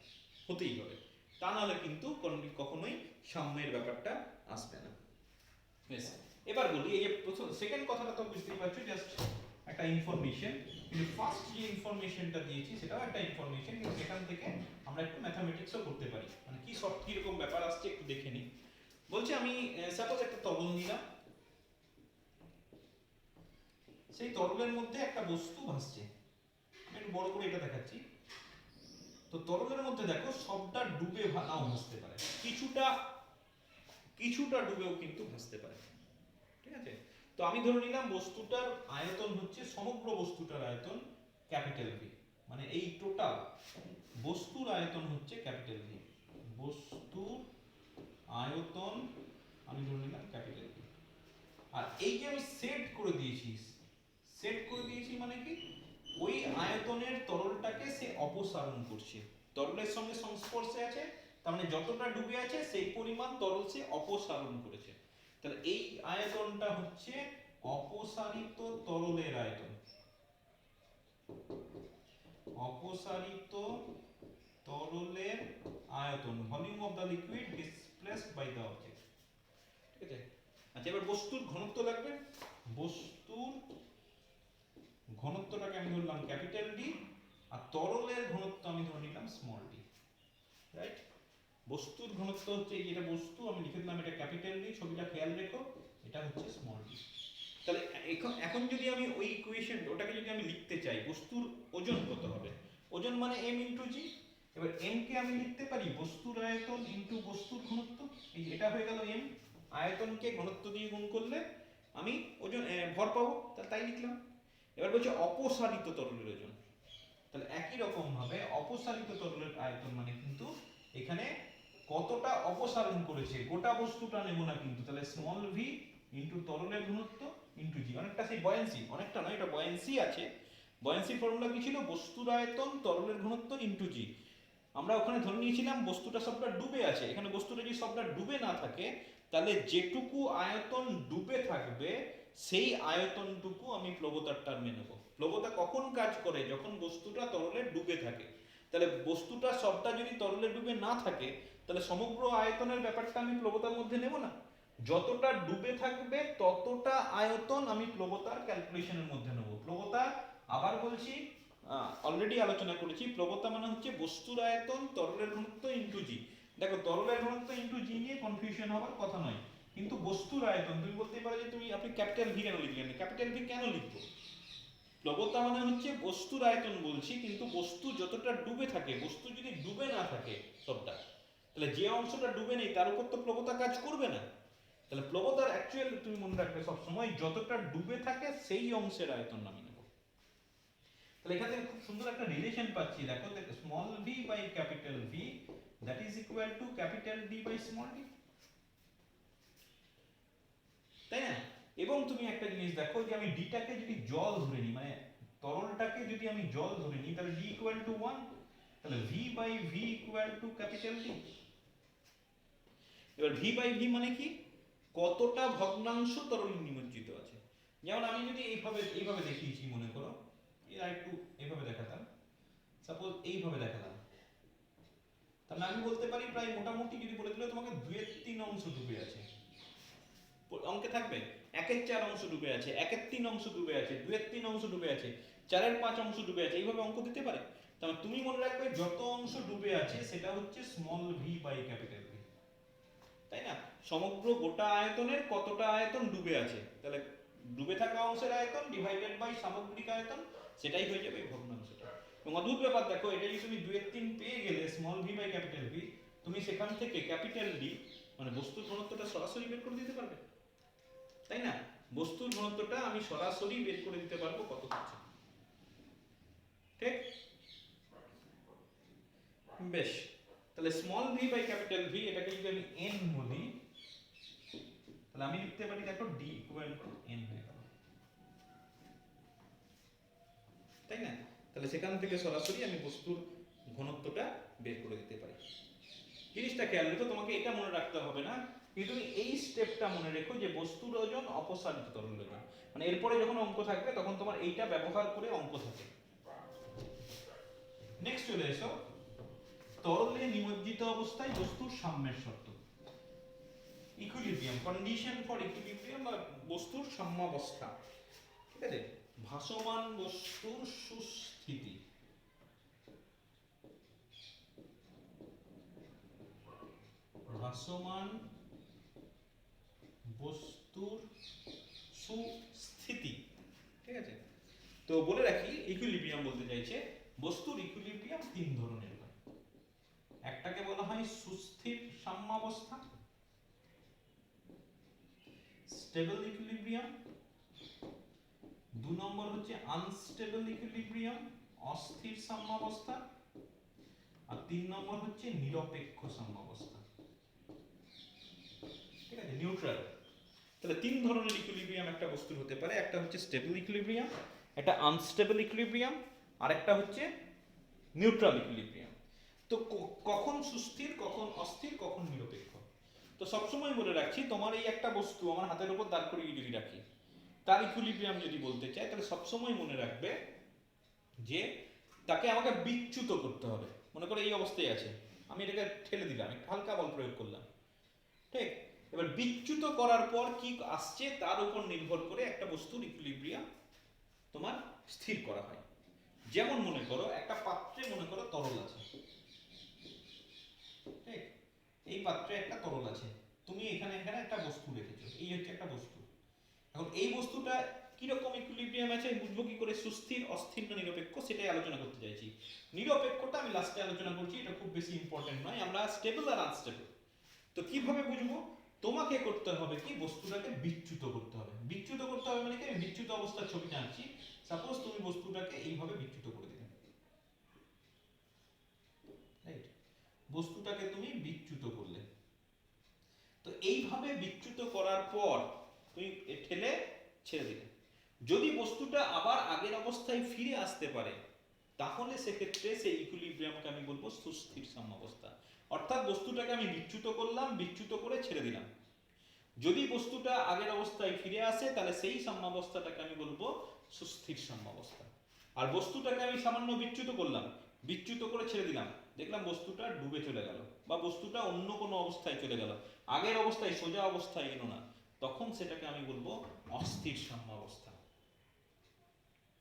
হতেই হবে, তা নাহলে কিন্তু কখনোই সাম্যের ব্যাপারটা আসবে না। বেশ এবার বলি, এই যে প্রথম সেকেন্ড কথাটা তো বুঝতেই পারছো, জাস্ট একটা ইনফরমেশন, কিন্তু ফার্স্ট যে ইনফরমেশনটা দিয়েছি সেটাও একটা ইনফরমেশন, কিন্তু সেখান থেকে আমরা একটু ম্যাথমেটিক্সও করতে পারি, মানে কি সব কি রকম ব্যাপার আসছে একটু দেখে নিই। বলছে আমি সাপোজ একটা তরল নিলাম, সেই তরলের মধ্যে একটা বস্তু ভাসছে। আমি একটু বড় করে এটা দেখাচ্ছি। তো তরলের মধ্যে দেখো সবটা ডুবে নাও ভাসতে পারে, কিছুটা কিছুটা ডুবেও কিন্তু ভাসতে পারে, ঠিক আছে। তো আমি ধরে নিলাম বস্তুটার আয়তন হচ্ছে, সমগ্র বস্তুটার আয়তন ক্যাপিটাল ভি, মানে এই টোটাল বস্তুর আয়তন হচ্ছে ক্যাপিটাল ভি। বস্তুর আয়তন আমি ধরে নিলাম ক্যাপিটাল ভি। আর এই যে আমি সেট করে দিয়েছি, সেট করে দিয়েছি মানে কি, ওই আয়তনের তরলটাকে সে অপসারণ করছে, তরলের সঙ্গে সংস্পর্শে আছে, তার মানে যতটা ডুবে আছে সেই পরিমাণ তরল সে অপসারণ করেছে। তাহলে এই আয়তনটা হচ্ছে অপসারিত তরলের আয়তন, অপসারিত তরলের আয়তন, volume of the liquid displaced by the object, ঠিক আছে। আচ্ছা, এবার বস্তুর ঘনত্ব লাগবে। বস্তুর ঘনত্বটাকে আমি ধরলাম ক্যাপিটাল ডি, আর তরলের ঘনত্ব আমি ধরে নিলাম স্মল ডি, রাইট। বস্তুর ঘনত্ব হচ্ছে, এটা বস্তু, আমি লিখে দিলাম এটা ক্যাপিটাল ডি, ছবিটা খেয়াল রেখো, এটা হচ্ছে স্মল ডি। তাহলে এখন যদি আমি ওই ইকুয়েশন ওটাকে যদি আমি লিখতে চাই, বস্তুর ওজন কত হবে, ওজন মানে m ইনটু জি। এবার m কে আমি লিখতে পারি বস্তুর আয়তন ইনটু বস্তুর ঘনত্ব, এই এটা হয়ে গেল m, আয়তনকে ঘনত্ব দিয়ে গুণ করলে আমি ওজন ভর পাবো, তাই লিখলাম। এবার বলছে অপসারিত তরলের ওজন, তাহলে একই রকম ভাবে অপসারিত তরলের আয়তন মানে কিন্তু এখানে কতটা অপসারণ করেছে, গোটা বস্তুটা নেব না কিন্তু, তাহলে স্মল ভি ইনটু তরলের ঘনত্ব ইনটু জি, অনেকটা সেই বয়ান্সি, অনেকটা নয়, এটা বয়ান্সি আছে। বয়ান্সির ফর্মুলা কি ছিল, বস্তুর আয়তন তরলের ঘনত্ব ইনটু জি। আমরা ওখানে ধরে নিয়েছিলাম বস্তুটা সবটা ডুবে আছে, এখানে বস্তুটা যদি সবটা ডুবে না থাকে, তাহলে যেটুকু আয়তন ডুবে থাকবে সেই আয়তনটুকু আমি প্লবতার টার্মে নেব। প্লবতা কখন কাজ করে, যখন বস্তুটা তরলে ডুবে থাকে। তাহলে বস্তুটা সবটা যদি তরলে ডুবে না থাকে, তাহলে সমগ্র আয়তনের ব্যাপারটা আমি প্লবতার মধ্যে নেব না, যতটা ডুবে থাকবে ততটা আয়তন আমি প্লবতার ক্যালকুলেশনের মধ্যে নেব। প্লবতা আবার বলছি, অলরেডি আলোচনা করেছি, প্লবতা মানে হচ্ছে বস্তুর আয়তন তরলের ঘনত্ব ইনটু জি। দেখো তরলের ঘনত্ব ইনটু জি নিয়ে কনফিউশন হওয়ার কথা নয়, কিন্তু বস্তুর আয়তন তুমি বলতে পারো যে আপনি ক্যাপিটাল ভি কেন লিখলেন, ক্যাপিটাল ভি কেন লিখবো, প্লবতা মানে হচ্ছে বস্তুর আয়তন বলছি, কিন্তু বস্তু যতটা ডুবে থাকে, বস্তু যদি ডুবে না থাকে সবটা, তাহলে যে অংশটা ডুবে নেই তার উপর তো প্লবতা কাজ করবে না। তাহলে প্লবতার অ্যাকচুয়াল তুমি মনে রাখবে সবসময় যতটা ডুবে থাকে সেই অংশের আয়তন আমি নেব। তাহলে এখানে খুব সুন্দর একটা রিলেশন পাচ্ছি, দেখো small v by capital V that is equal to capital D by small d, তাই না। এবং তুমি একটা জিনিস দেখো, যে আমি ডিটাকে যদি জল ধরে নিই, মানে তরলটাকে যদি আমি জল ধরে নিই, তাহলে ডি ইকুয়াল টু 1, তাহলে v by v equal to capital D. এবার ভি বাই ভি মানে কি, কতটা ভগ্নাংশ তরল নিমজ্জিত আছে। যেমন আমি যদি এইভাবে দেখিয়েছি মনে করো, এর একটু এইভাবে দেখাতাম, সাপোজ এইভাবে দেখালাম, তাহলে আমি বলতে পারি প্রায় মোটামুটি যদি বলে দিলে তোমাকে 2/3 অংশ ডুবে আছে, অঙ্কে থাকবে 1/4 অংশ ডুবে আছে, 1/3 অংশ ডুবে আছে, 2/3 অংশ ডুবে আছে, 4/5 অংশ ডুবে আছে, এইভাবে অঙ্ক দিতে পারে। তাহলে তুমি মনে রাখবে যত অংশ ডুবে আছে সেটা হচ্ছে small v by capital V, তাই না। সমগ্র গোটা আয়তনের কতটা আয়তন ডুবে আছে, তাহলে ডুবে থাকা অংশের আয়তন ডিভাইডেড বাই সামগ্রিক আয়তন, সেটাই হয়ে যাবে ভগ্নাংশটা। এবং অদ্ভুত ব্যাপার দেখো, এটা যদি তুমি 2/3 পেয়ে গেলে small v by capital V, তুমি সেখান থেকে ক্যাপিটাল ডি মানে বস্তুর ঘনত্বটা সরাসরি বের করে দিতে পারবে, তাই না। বস্তুর ঘনত্বটা আমি সরাসরি বের করে দিতে পারবো কত হচ্ছে, ঠিক। বেশ, তাহলে small v by capital V এটাকে যদি আমি n বলি, তাহলে আমি লিখতে পারি দেখো ডি ইকুয়াল টু n হয়ে গেল, তাই না। তাহলে সেখান থেকে সরাসরি আমি বস্তুর ঘনত্বটা বের করে দিতে পারি। জিনিসটা খেয়াল রেখো, তোমাকে এটা মনে রাখতে হবে না, কিন্তু তুমি এই স্টেপটা মনে রেখো যে বস্তুর ওজন অপসারিত তরলের ওজন, মানে এরপরে যখন অঙ্ক থাকবে তখন তোমার এইটা ব্যবহার করে অঙ্ক থাকে। নেক্সট চলে এসো, তরলে নিমজ্জিত অবস্থায় বস্তুর সাম্যের শর্ত, ইকুইলিব্রিয়াম, কন্ডিশন ফর ইকুইলিব্রিয়াম বা বস্তুর সাম্যাবস্থা, ঠিক আছে। ভাসমান বস্তুর সুস্থিতি, ভাসমান বস্তুর সুস্থিতি, ঠিক আছে। তো বলে রাখি ইকুইলিব্রিয়াম বলতে চাইছে বস্তুর ইকুইলিব্রিয়াম তিন ধরনের হয়। একটাকে বলা হয় সুস্থির সাম্যাবস্থা, স্টেবল ইকুইলিব্রিয়াম। 2 নম্বর হচ্ছে আনস্টেবল ইকুইলিব্রিয়াম, অস্থির সাম্যাবস্থা। আর 3 নম্বর হচ্ছে নিরপেক্ষ সাম্যাবস্থা। ঠিক আছে, নিউট্রাল। তাহলে তিন ধরনের ইকুইলিব্রিয়াম একটা বস্তুর হতে পারে। একটা হচ্ছে স্টেবল ইকুইলিব্রিয়াম, একটা আনস্টেবল ইকুইলিব্রিয়াম, আর একটা হচ্ছে নিউট্রাল ইকুইলিব্রিয়াম। তো কখন সুস্থির, কখন অস্থির, কখন নিরপেক্ষ। তো সবসময় বলে রাখছি, তোমার এই একটা বস্তু আমার হাতের উপর দাঁড় করিয়ে যদি রাখি, তার ইকুইলিব্রিয়াম যদি বলতে চাই, তাহলে সবসময় মনে রাখবে যে তাকে আমাকে বিচ্যুত করতে হবে। মনে করো এই অবস্থায় আছে, আমি এটাকে ঠেলে দিলাম, একটু হালকা বল প্রয়োগ করলাম, ঠিক? এবার বিচ্যুত করার পর কি আসছে তার উপর নির্ভর করে একটা বস্তুর ইকুইলিব্রিয়াম তোমার স্থির করা হয়। যেমন মনে করো একটা পাত্রে মনে করো তরল আছে, ঠিক? এই পাত্রে একটা তরল আছে, তুমি এখানে এখানে একটা বস্তু রেখেছো, এই হচ্ছে একটা বস্তু। এখন এই বস্তুটা কিরকম ইকুইলিব্রিয়াম আছে বুঝবো কি করে, সুস্থির, অস্থির না নিরপেক্ষ, সেটাই আলোচনা করতে চাইছি। নিরপেক্ষটা আমি লাস্টে আলোচনা করছি, এটা খুব বেশি ইম্পর্টেন্ট নয়। আমরা স্টেবল আর আনস্টেবল তো কিভাবে বুঝবো, তোমাকে করতে হবে কি, বস্তুটাকে বিচ্যুত করতে হবে। বিচ্যুত করতে হবে মানে কি, আমি বিচ্যুত অবস্থার ছবি আঁকছি। সাপোজ তুমি বস্তুটাকে এইভাবে বিচ্যুত করে দিলে, রাইট? বস্তুটাকে তুমি বিচ্যুত করলে, তো এইভাবে বিচ্যুত করার পর তুমি ঠেলে ছেড়ে দিলে, যদি বস্তুটা আবার আগের অবস্থায় ফিরে আসতে পারে, তাহলে সেক্ষেত্রে সেই ইকুইলিব্রিয়ামকে আমি বলবো সুস্থির সাম্যাবস্থা। অর্থাৎ বস্তুটাকে আমি বিচ্যুত করলাম, বিচ্যুত করে ছেড়ে দিলাম, যদি বস্তুটা আগের অবস্থায় ফিরে আসে তাহলে সেই সাম্যাবস্থাটাকে আমি বলবো সুস্থির সাম্যাবস্থা। আর বস্তুটাকে আমি সামান্য বিচ্যুত করলাম, বিচ্যুত করে ছেড়ে দিলাম, দেখলাম বস্তুটা ডুবে চলে গেল বা বস্তুটা অন্য কোনো অবস্থায় চলে গেল, আগের অবস্থায় সোজা অবস্থায় এলো না, তখন সেটাকে আমি বলবো অস্থির সাম্যাবস্থা।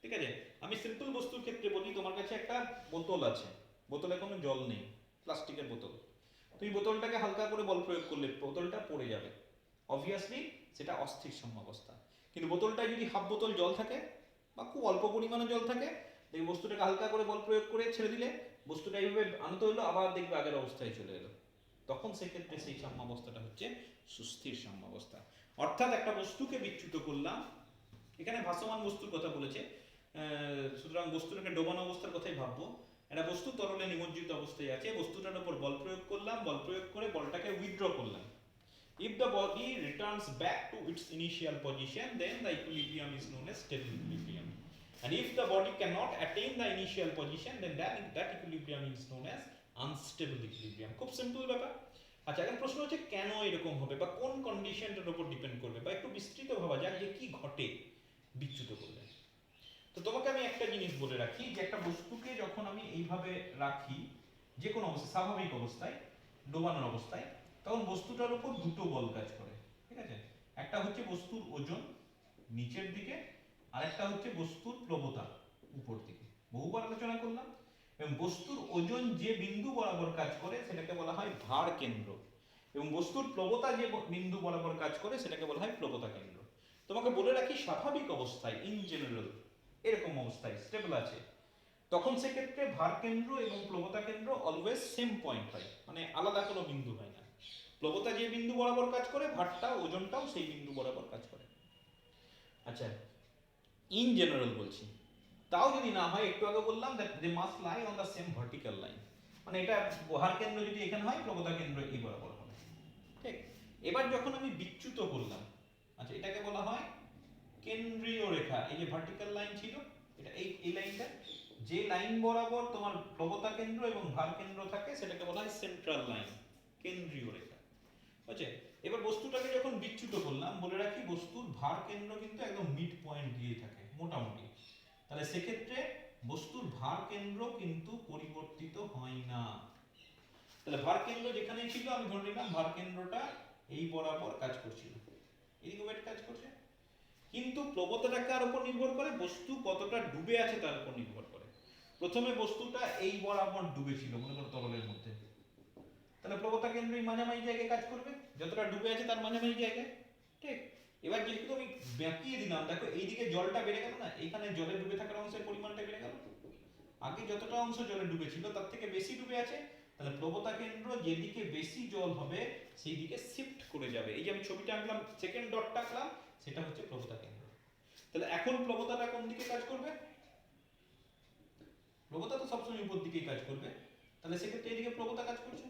ঠিক আছে, আমি সিম্পল বস্তুর ক্ষেত্রে বলি, তোমার কাছে একটা বোতল আছে, বোতলে কোনো জল নেই, প্লাস্টিকের বোতল, তুমি বোতলটাকে হালকা করে বল প্রয়োগ করলে বোতলটা পড়ে যাবে, অবভিয়াসলি সেটা অস্থির সাম্যাবস্থা। কিন্তু বোতলটায় যদি হাফ বোতল জল থাকে বা খুব অল্প পরিমাণে জল থাকে, এই বস্তুটাকে হালকা করে বল প্রয়োগ করে ছেড়ে দিলে বস্তুটা এইভাবে আনত হলো, আবার দেখবে আগের অবস্থায় চলে এলো, তখন সেক্ষেত্রে সেই সাম্যাবস্থাটা হচ্ছে সুস্থির সাম্যাবস্থা। অর্থাৎ একটা বস্তুকে বিচ্যুত করলাম, এখানে ভাসমান বস্তুর কথা বলেছে, সুতরাং বস্তুটাকে ডোবানো অবস্থার কথাই ভাববো। একটা বস্তু তরলে নিমজ্জিত অবস্থায় আছে, বস্তুটার উপর বল প্রয়োগ করলাম, বল প্রয়োগ করে বলটাকে উইথড্র করলাম। If the body returns back to its initial position, then the equilibrium is known as stable equilibrium. And if the body cannot attain the initial position, then that equilibrium is known as unstable equilibrium. খুব simple ব্যাপার। আচ্ছা, এখন প্রশ্ন হচ্ছে কেন এরকম হবে বা কোন কন্ডিশনটার উপর ডিপেন্ড করবে, বা একটু বিস্তৃত ভাবা যাক যে কি ঘটে বিচ্যুত করলে। তো তোমাকে আমি একটা জিনিস বলে রাখি, যে একটা বস্তুকে যখন আমি এইভাবে রাখি, যে কোনো অবস্থায়, স্বাভাবিক অবস্থায়, ডোবানোর অবস্থায়, তখন বস্তুটার উপর দুটো বল কাজ করে। ঠিক আছে, একটা হচ্ছে বস্তুর ওজন নিচের দিকে, আর একটা হচ্ছে বস্তুর প্রবণতা উপর দিকে, বহুবার আলোচনা করলাম। এবং বস্তুর ওজন যে বিন্দু বরাবর কাজ করে সেটাকে বলা হয় ভার কেন্দ্র, এবং বস্তুর প্রবণতা যে বিন্দু বরাবর কাজ করে সেটাকে বলা হয় প্রবণতা কেন্দ্র। তোমাকে বলে রাখি, স্বাভাবিক অবস্থায় ইন জেনারেল এরকম অবস্থায় স্টেবল আছে, তখন সেক্ষেত্রে ভার কেন্দ্র এবং প্রবণতা কেন্দ্র অলওয়েজ সেম পয়েন্ট হয়, মানে আলাদা কোনো বিন্দু হয় না। প্রবণতা যে বিন্দু বরাবর কাজ করে, ভারটা ওজনটাও সেই বিন্দু বরাবর কাজ করে। আচ্ছা, ইন জেনারেল বলছি, তাও যদি না হয়, একটু আগে বললাম that they must lie on the same vertical line, মানে এটা ভার কেন্দ্র যদি এখানে হয়, প্রবণতা কেন্দ্র এই বরাবর হবে। ঠিক, এবার যখন আমি বিচ্যুত করলাম, আচ্ছা এটাকে বলা হয় কেন্দ্রীয় রেখা। এই যে ভার্টিক্যাল লাইন ছিল, এটা এই লাইনটা, যে লাইন বরাবর তোমার প্রবণতা কেন্দ্র এবং ভার কেন্দ্র থাকে সেটাকে বলা হয় সেন্ট্রাল লাইন, কেন্দ্রীয় রেখা। বুঝছে? এবার বস্তুটাকে যখন বিচ্যুত করলাম, বলে রাখি বস্তুর ভার কেন্দ্র কিন্তু একদম মিড পয়েন্ট দিয়ে থাকে মোটামুটি, তাহলে সেক্ষেত্রে বস্তুর ভার কেন্দ্র কিন্তু পরিবর্তিত হয় না। তাহলে ভার কেন্দ্র যেখানেই ছিল, আমি ধরে নিলাম ভার কেন্দ্রটা এই বরাবর কাজ করছিল, এদিকে ওয়েট কাজ করছে, কিন্তু প্রবণতাটা কার উপর নির্ভর করে, বস্তু কতটা ডুবে আছে তার উপর নির্ভর করে। প্রথমে বস্তুটা এই বরাবর ডুবে ছিল মনে করো তরলের মধ্যে, তাহলে প্রবণতা কেন্দ্র এই মাঝামাঝি জায়গায় কাজ করবে, যতটা ডুবে আছে তার মাঝামাঝি জায়গায়। ঠিক, এবার যেহেতু আমি বাঁকিয়ে দিলাম, দেখো এইদিকে জলটা বেড়ে গেল না, এইখানে জলে ডুবে থাকার অংশের পরিমাণটা বেড়ে গেল। আগে যতটা অংশ জলে ডুবে ছিল তার থেকে বেশি ডুবে আছে, তাহলে প্রবতা কেন্দ্র যেদিকে বেশি জল হবে সেই দিকে শিফট করে যাবে। এই যে আমি ছবিটা আঁকলাম, সেকেন্ড ডটটা আঁকলাম, সেটা হচ্ছে প্রবতা কেন্দ্র। তাহলে এখন প্রবতাটা কোন দিকে কাজ করবে? প্রবতা তো সবসময় উপর দিকেই কাজ করবে, তাহলে সেক্ষেত্রে এইদিকে প্রবতা কাজ করছে,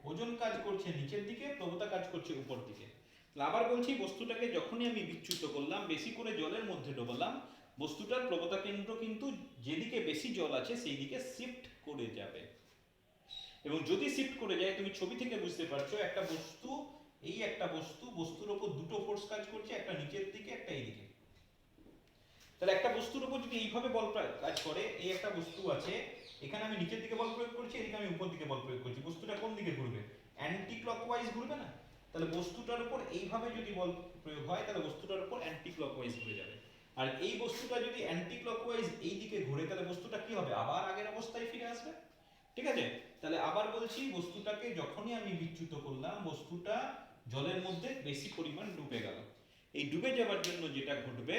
ওজন কাজ করছে নিচের দিকে, প্রবতা কাজ করছে উপর দিকে। তাহলে আবার বলছি, বস্তুটাকে যখনই আমি বিচ্যুত করলাম, বেশি করে জলের মধ্যে ডোবালাম, বস্তুটার প্রবতা কেন্দ্র কিন্তু যেদিকে বেশি জল আছে সেই দিকে শিফট করে যাবে। এবং যদি শিফট করে যায়, তুমি ছবি থেকে বুঝতে পারছো একটা বস্তু, এই একটা বস্তু, বস্তুর উপর দুটো ফোর্স কাজ করছে, একটা নিচের দিকে একটা এইদিকে। তাহলে একটা বস্তুর উপর যদি এইভাবে বল কাজ করে, এই একটা বস্তু আছে, এখানে আমি নিচের দিকে বল প্রয়োগ করছি, এদিকে আমি উপর দিকে বল প্রয়োগ করছি, বস্তুটা কোন দিকে ঘুরবে? অ্যান্টি ক্লকওয়াইজ ঘুরবে না? তাহলে বস্তুটার উপর এইভাবে যদি বল প্রয়োগ হয়, তাহলে বস্তুটার উপর অ্যান্টি ক্লকওয়াইজ ঘুরে যাবে। আর এই বস্তুটা যদি অ্যান্টি ক্লকওয়াইজ এই দিকে ঘুরে, তাহলে বস্তুটা কি হবে? আবার আগের অবস্থায় ফিরে আসবে। ঠিক আছে? তাহলে আবার বলছি, বস্তুটাকে যখনই আমি বিচ্যুত করলাম, বস্তুটা জলের মধ্যে বেশি পরিমাণ ডুবে গেল। এই ডুবে যাওয়ার জন্য যেটা ঘটবে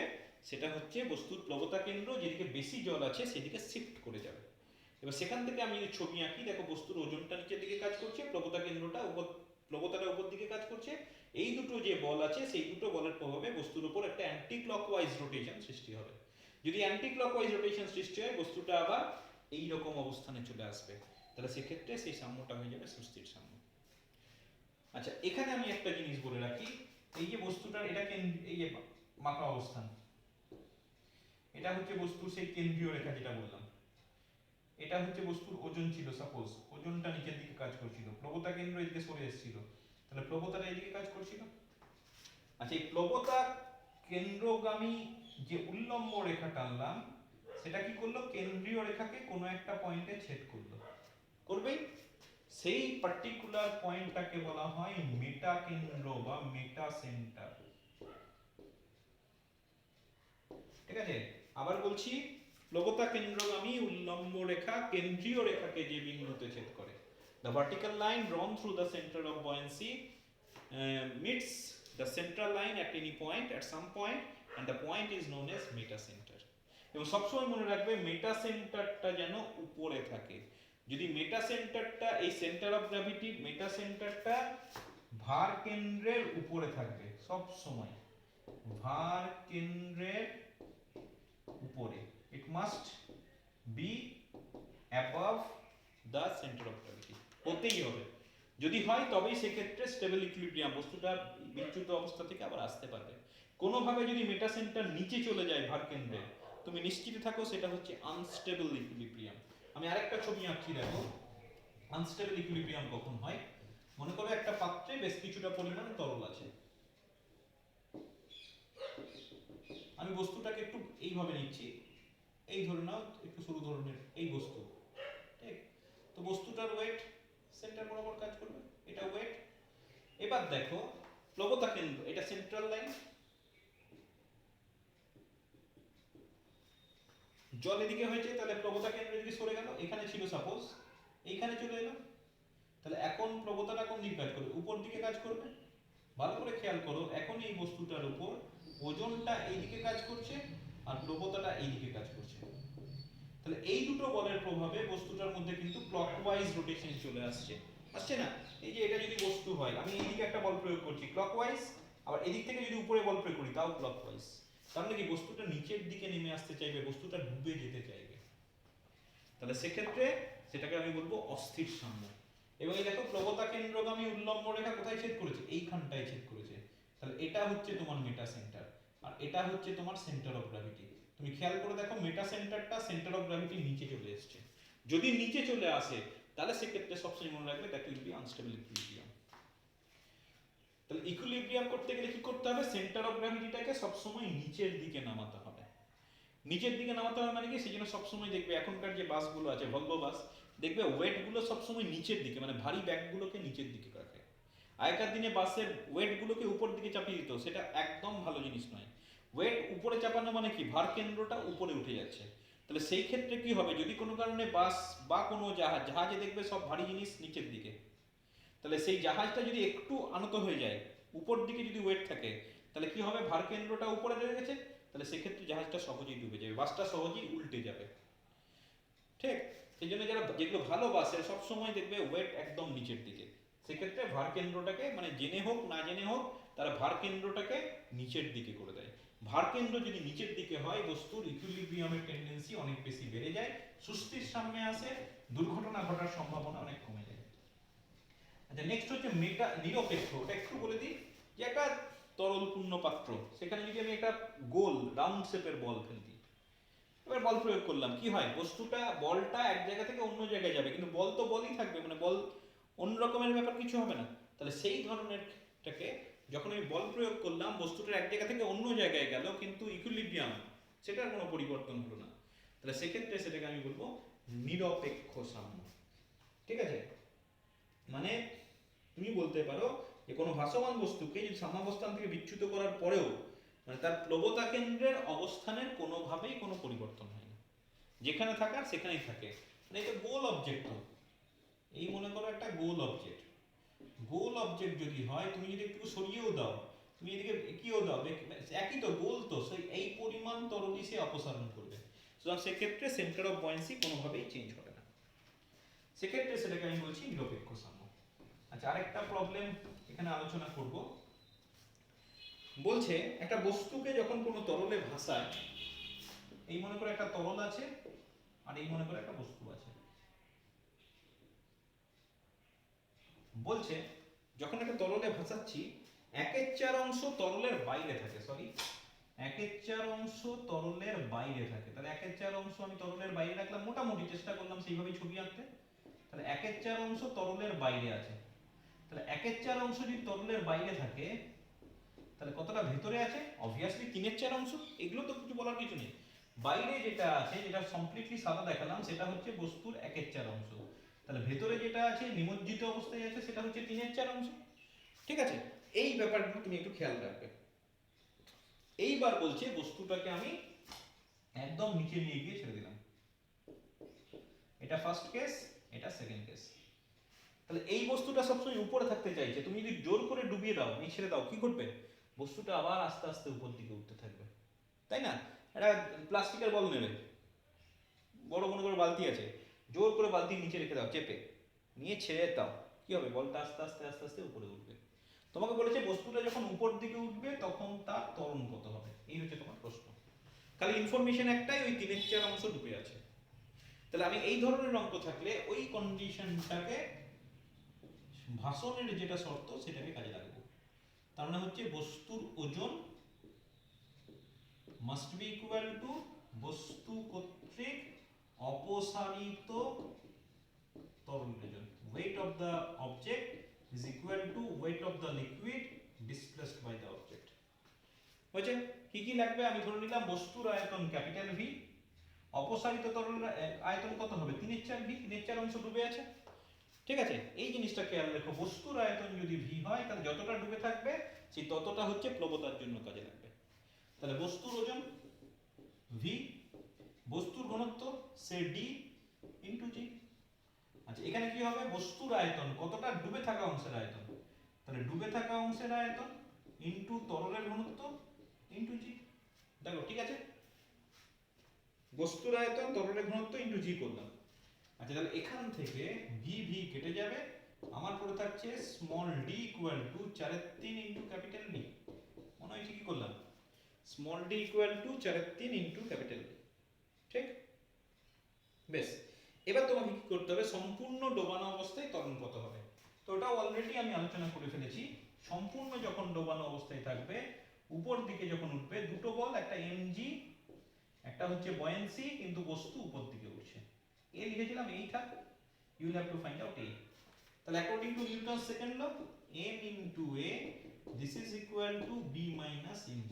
সেটা হচ্ছে বস্তুর প্লবতা কেন্দ্র যেদিকে বেশি জল আছে সেদিকে শিফট করে যাবে। এবার সেখান থেকে আমি যদি ছবি আঁকি, দেখো বস্তুর ওজনটা নিচের দিকে কাজ করছে, প্লবতা কেন্দ্রটা উপর, প্লবতাটা উপর দিকে কাজ করছে। এই দুটো যে বল আছে সেই দুটো বলের প্রভাবে বস্তুর উপর একটা অ্যান্টি ক্লকওয়াইজ রোটেশন সৃষ্টি হবে। যদি অ্যান্টি ক্লকওয়াইজ রোটেশন সৃষ্টি হয়, বস্তুটা আবার এই রকম অবস্থানে চলে আসবে। তাহলে সেক্ষেত্রে সেই সাম্যটা হয়ে যাবে সুস্থির সাম্য। আচ্ছা, এখানে আমি একটা জিনিস বলে রাখি, এই যে বস্তুটার এটাকে এই যে মাপা অবস্থান, এটা হচ্ছে বস্তুর সেই কেন্দ্রীয় রেখা যেটা বললাম, এটা হচ্ছে বস্তুর ওজন ছিল, সাপোজ ওজনটা নিচের দিকে কাজ করছিল, প্লবতা কেন্দ্র এদিকে সরে এসেছিল, তাহলে প্লবতাটা এদিকে কাজ করছিল। আচ্ছা, এই প্লবতা কেন্দ্রগামী যে উল্লম্ব রেখা টানলাম, সেটা কি করলো? কেন্দ্রীয় রেখাকে কোনো একটা পয়েন্টে ছেদ করলো, করবেই। সেই পার্টিকুলার পয়েন্টটাকে বলা হয় মেটা কেন্দ্র বা মেটা সেন্টার। ঠিক আছে? আবার বলছি, প্লবতা কেন্দ্রগামী উল্লম্ব রেখা কেন্দ্রীয় রেখাকে যে বিন্দুতে ছেদ করে, the vertical line drawn through the center of buoyancy meets the central line at any point at some point and the point is known as meta center. এবং সবসময় মনে রাখবে মেটা সেন্টারটা যেন উপরে থাকে। যদি মেটা সেন্টারটা, এই সেন্টার অফ গ্র্যাভিটি মেটা সেন্টারটা ভার কেন্দ্রের উপরে থাকবে সব সময়, ভার কেন্দ্রের উপরে, it must be above the centre of gravity, হতেই হবে। যদি হয় তবেই সেক্ষেত্রে স্টেবল ইকুইলিব্রিয়াম, বস্তুটা বিচ্যুত অবস্থা থেকে আবার আসতে পারবে। কোনোভাবে যদি মেটা সেন্টার নিচে চলে যায় ভার কেন্দ্রে, তুমি নিশ্চিত থাকো সেটা হচ্ছে আনস্টেবল ইকুইলিব্রিয়াম। আমি আরেকটা ছবি আঁকছি, দেখো আনস্টেবল ইকুইলিব্রিয়াম কখন হয়। মনে করো একটা পাত্রে বেশ কিছুটা পরিমাণ তরল আছে, আমি বস্তুটাকে একটু এইভাবে নিচ্ছি, এই ধরে নাও একটু সরু ধরনের এই বস্তু, ঠিক? তো বস্তুটার ওয়েট সেন্টার বরাবর কাজ করবে, এটা ওয়েট। এবার দেখো প্লবতা কেন্দ্র, এটা সেন্ট্রাল লাইন, জল এদিকে হয়েছে, তাহলে প্লবতা কেন্দ্র এদিকে সরে গেল, এখানে ছিল সাপোজ, এইখানে চলে এলো, তাহলে এখন প্লবতাটা কোন দিকে কাজ করবে? উপর দিকে কাজ করবে। ভালো করে খেয়াল করো, এখন এই বস্তুটার উপর ওজনটা এইদিকে কাজ করছে আর প্লবতাটা এইদিকে কাজ করছে। তাহলে এই দুটো বলের প্রভাবে বস্তুটার মধ্যে কিন্তু ক্লকওয়াইজ রোটেশন চলে আসছে, আসছে না? এই যে এটা যদি বস্তু হয়, আমি এইদিকে একটা বল প্রয়োগ করছি ক্লকওয়াইজ, আবার এদিক থেকে যদি উপরে বল প্রয়োগ করি তাও ক্লকওয়াইজ। তার মানে কি বস্তুটা নিচের দিকে নেমে আসতে চাইবে, বস্তুটা ডুবে যেতে চাইবে। তাহলে সেক্ষেত্রে সেটাকে আমি বলবো অস্থির সাম্য। এবং এই দেখো প্লবতা কেন্দ্রগামী উল্লম্ব রেখা কোথায় ছেদ করেছে? এইখানটায় ছেদ করেছে। তাহলে এটা হচ্ছে তোমার মেটা সেন্টার আর এটা হচ্ছে তোমার সেন্টার অফ গ্র্যাভিটি। তুমি খেয়াল করে দেখো মেটা সেন্টারটা সেন্টার অফ গ্র্যাভিটি নিচে চলে এসেছে। যদি নিচে চলে আসে তাহলে সেক্ষেত্রে সবসময় মনে রাখবে that will be unstable equilibrium. তাহলে ইকুইলিব্রিয়াম করতে গেলে কি করতে হবে? সেন্টার অফ গ্র্যাভিটিটাকে সবসময় নিচের দিকে নামাতে হবে। নিচের দিকে নামাতে হবে মানে কি? সেই জন্য সবসময় দেখবে এখনকার যে বাসগুলো আছে, ভলভো বাস, দেখবে ওয়েটগুলো সবসময় নিচের দিকে, মানে ভারী ব্যাগগুলোকে নিচের দিকে রাখে। আগেকার দিনে বাসের ওয়েটগুলোকে উপর দিকে চাপিয়ে দিত, সেটা একদম ভালো জিনিস নয়। ওয়েট উপরে চাপানো মানে কি? ভার কেন্দ্রটা উপরে উঠে যাচ্ছে। তাহলে সেই ক্ষেত্রে কি হবে? যদি কোনো কারণে বাস বা কোনো জাহাজে দেখবে সব ভারী জিনিস নিচের দিকে, তাহলে সেই জাহাজটা যদি একটু আনত হয়ে যায়, উপর দিকে যদি ওয়েট থাকে তাহলে কি হবে, ভার কেন্দ্রটা উপরে রয়ে গেছে, তাহলে সেক্ষেত্রে জাহাজটা সহজেই ডুবে যাবে, বাসটা সহজেই উল্টে যাবে। ঠিক, সেই জন্য যেগুলো ভালো বাসে সবসময় দেখবে ওয়েট একদম নিচের দিকে, সেক্ষেত্রে ভার কেন্দ্রটাকে মানে জেনে হোক না জেনে হোক তারা ভার কেন্দ্রটাকে নিচের দিকে করে দেয়। ভার কেন্দ্র যদি নিচের দিকে হয় বস্তুর ইকুইলিব্রিয়ামের টেন্ডেন্সি অনেক বেশি বেড়ে যায়, সুস্থির সামনে আসে, দুর্ঘটনা ঘটার সম্ভাবনা অনেক কমে যায়। আচ্ছা, নেক্সট হচ্ছে মেটা নিরপেক্ষ। ওটা একটু বলে দিই, যে একটা তরল পূর্ণ পাত্র, সেখানে যদি আমি একটা গোল রাউন্ড শেপের বল ফেলতি, এবার বল প্রয়োগ করলাম, কি হয়, বস্তুটা বলটা এক জায়গা থেকে অন্য জায়গায় যাবে, কিন্তু বল তো বলই থাকবে, মানে বল অন্য রকমের ব্যাপার কিছু হবে না। তাহলে সেই ধরনেরটাকে যখন আমি বল প্রয়োগ করলাম, বস্তুটা এক জায়গা থেকে অন্য জায়গায় গেল, কিন্তু ইকুইলিব্রিয়াম সেটার কোনো পরিবর্তন হলো না, তাহলে সেক্ষেত্রে সেটাকে আমি বলবো নিরপেক্ষ সাম্য। ঠিক আছে, মানে তুমি বলতে পারো যে কোনো ভাসমান বস্তুকে যদি সাম্যাবস্থান থেকে বিচ্যুত করার পরেও মানে তার প্রবতা কেন্দ্রের অবস্থানের কোনোভাবেই কোনো পরিবর্তন হয় না, যেখানে থাকার সেখানেই থাকে। মানে এটা গোল অবজেক্ট, এই মনে করো একটা গোল অবজেক্ট, গোল অবজেক্ট যদি হয় তুমি যদি একটু সরিয়েও দাও, তুমি এদিকে এগিয়েও দাও, একই তো গোল, তো সেই এই পরিমাণ তরলই সে অপসারণ করবে, সুতরাং সেক্ষেত্রে সেন্টার অফ বয়েন্সি কোনোভাবেই চেঞ্জ হবে না, সেক্ষেত্রে সেটাকে আমি বলছি নিরপেক্ষ সাম্য। আচ্ছা, আরেকটা প্রবলেম এখানে আলোচনা করব। বলছে একটা বস্তুকে যখন কোনো তরলে ভাসায়, এই মনে করে একটা তরল আছে আর এই মনে করে একটা বস্তু আছে, বলছে যখন একটা তরলে ভাসাচ্ছি 1/4 অংশ তরলের বাইরে থাকে, সরি 1/4 অংশ তরলের বাইরে থাকে, তাহলে 1/4 অংশ আমি তরলের বাইরে রাখলাম, মোটামুটি চেষ্টা করলাম সেইভাবেই ছবি আঁকতে, তাহলে 1/4 অংশ তরলের বাইরে আছে, তাহলে 1/4 অংশ যদি তরলের বাইরে থাকে তাহলে কতটা ভেতরে আছে, অবভিয়াসলি 3/4 অংশ, এগুলো তো কিছু বলার কিছু নেই। বাইরে যেটা আছে, যেটা কমপ্লিটলি সাদা দেখালাম, সেটা হচ্ছে বস্তুর 1/4 অংশ, তাহলে ভেতরে যেটা আছে নিমজ্জিত অবস্থায় আছে সেটা হচ্ছে 3/4 অংশ। ঠিক আছে, এই ব্যাপারগুলো তুমি একটু খেয়াল রাখবে। এইবার বলছে বস্তুটাকে আমি একদম নিচে নিয়ে গিয়ে ছেড়ে দিলাম, এটা ফার্স্ট কেস, এটা সেকেন্ড কেস। তাহলে এই বস্তুটা সবসময় উপরে থাকতে চাইছে, তুমি যদি জোর করে ডুবিয়ে দাও, নিয়ে ছেড়ে দাও, কি করবে, বস্তুটা আবার আস্তে আস্তে উপর দিকে উঠতে থাকবে, তাই না? একটা প্লাস্টিকের বল নেবে, বড় মনে করে বালতি আছে, জোর করে বালতি নিচে রেখে দাও, চেপে নিয়ে ছেড়ে দাও, কি হবে, বলটা আস্তে আস্তে আস্তে আস্তে উপরে উঠবে। তোমাকে বলেছে বস্তুটা যখন উপর দিকে উঠবে তখন তার ত্বরণ কত হবে, এই হচ্ছে তোমার প্রশ্ন। খালি ইনফরমেশন একটাই, ওই 3/4 অংশ ডুবে আছে। তাহলে আমি এই ধরনের অঙ্ক থাকলে ওই কন্ডিশনটাকে, ভাসনের যেটা শর্ত সেটাকে কাজে লাগাবো। তার মানে হচ্ছে বস্তুর ওজন মাস্ট বি ইকুয়াল টু বস্তু কর্তৃক অপসারিত তরল ওজন, weight of the object is equal to weight of the liquid displaced by the object। হয়েছে, কি কি লাগবে, আমি ধরে নিলাম বস্তুর আয়তন ক্যাপিটাল ভি, অপসারিত তরল আয়তন কত হবে, 3/4 ভি, 3/4 অংশ ডুবে আছে। ঠিক আছে, এই জিনিসটা খেয়াল রেখো, বস্তুর আয়তন যদি ভি হয় তাহলে যতটা ডুবে থাকবে সেই ততটা হচ্ছে প্লবতার জন্য কাজে লাগবে। তাহলে বস্তুর ওজন ভি, বস্তুর ঘনত্ব সে ডি ইন্টু জি। আচ্ছা, এখানে কি হবে, বস্তুর আয়তন কতটা, ডুবে থাকা অংশের আয়তন, তাহলে ডুবে থাকা অংশের আয়তন ইন্টু তরলের ঘনত্ব ইন্টু জি। দেখো ঠিক আছে, বস্তুর আয়তন তরলের ঘনত্ব ইন্টু জি করলাম। আচ্ছা, তাহলে এখান থেকে ভি ভি কেটে যাবে, আমার পড়ে থাকছে small D equal to 4/3 into capital D. মনে হয়েছে কি করলাম, small D equal to 4/3 into capital D. ঠিক, বেশ, এবার তোমাকে কি করতে হবে, সম্পূর্ণ ডোবানো অবস্থায় ত্বরণ কত হবে, তো ওটাও অলরেডি আমি আলোচনা করে ফেলেছি। সম্পূর্ণ যখন ডোবানো অবস্থায় থাকবে, উপর দিকে যখন উঠবে, দুটো বল, একটা এমজি, একটা হচ্ছে বয়েন্সি, কিন্তু বস্তু উপর দিকে উঠছে, এ লিখেছিলাম, এই থাক, you will have to find out A. তাহলে according to Newton's second law, m into a this is equal to b minus mg,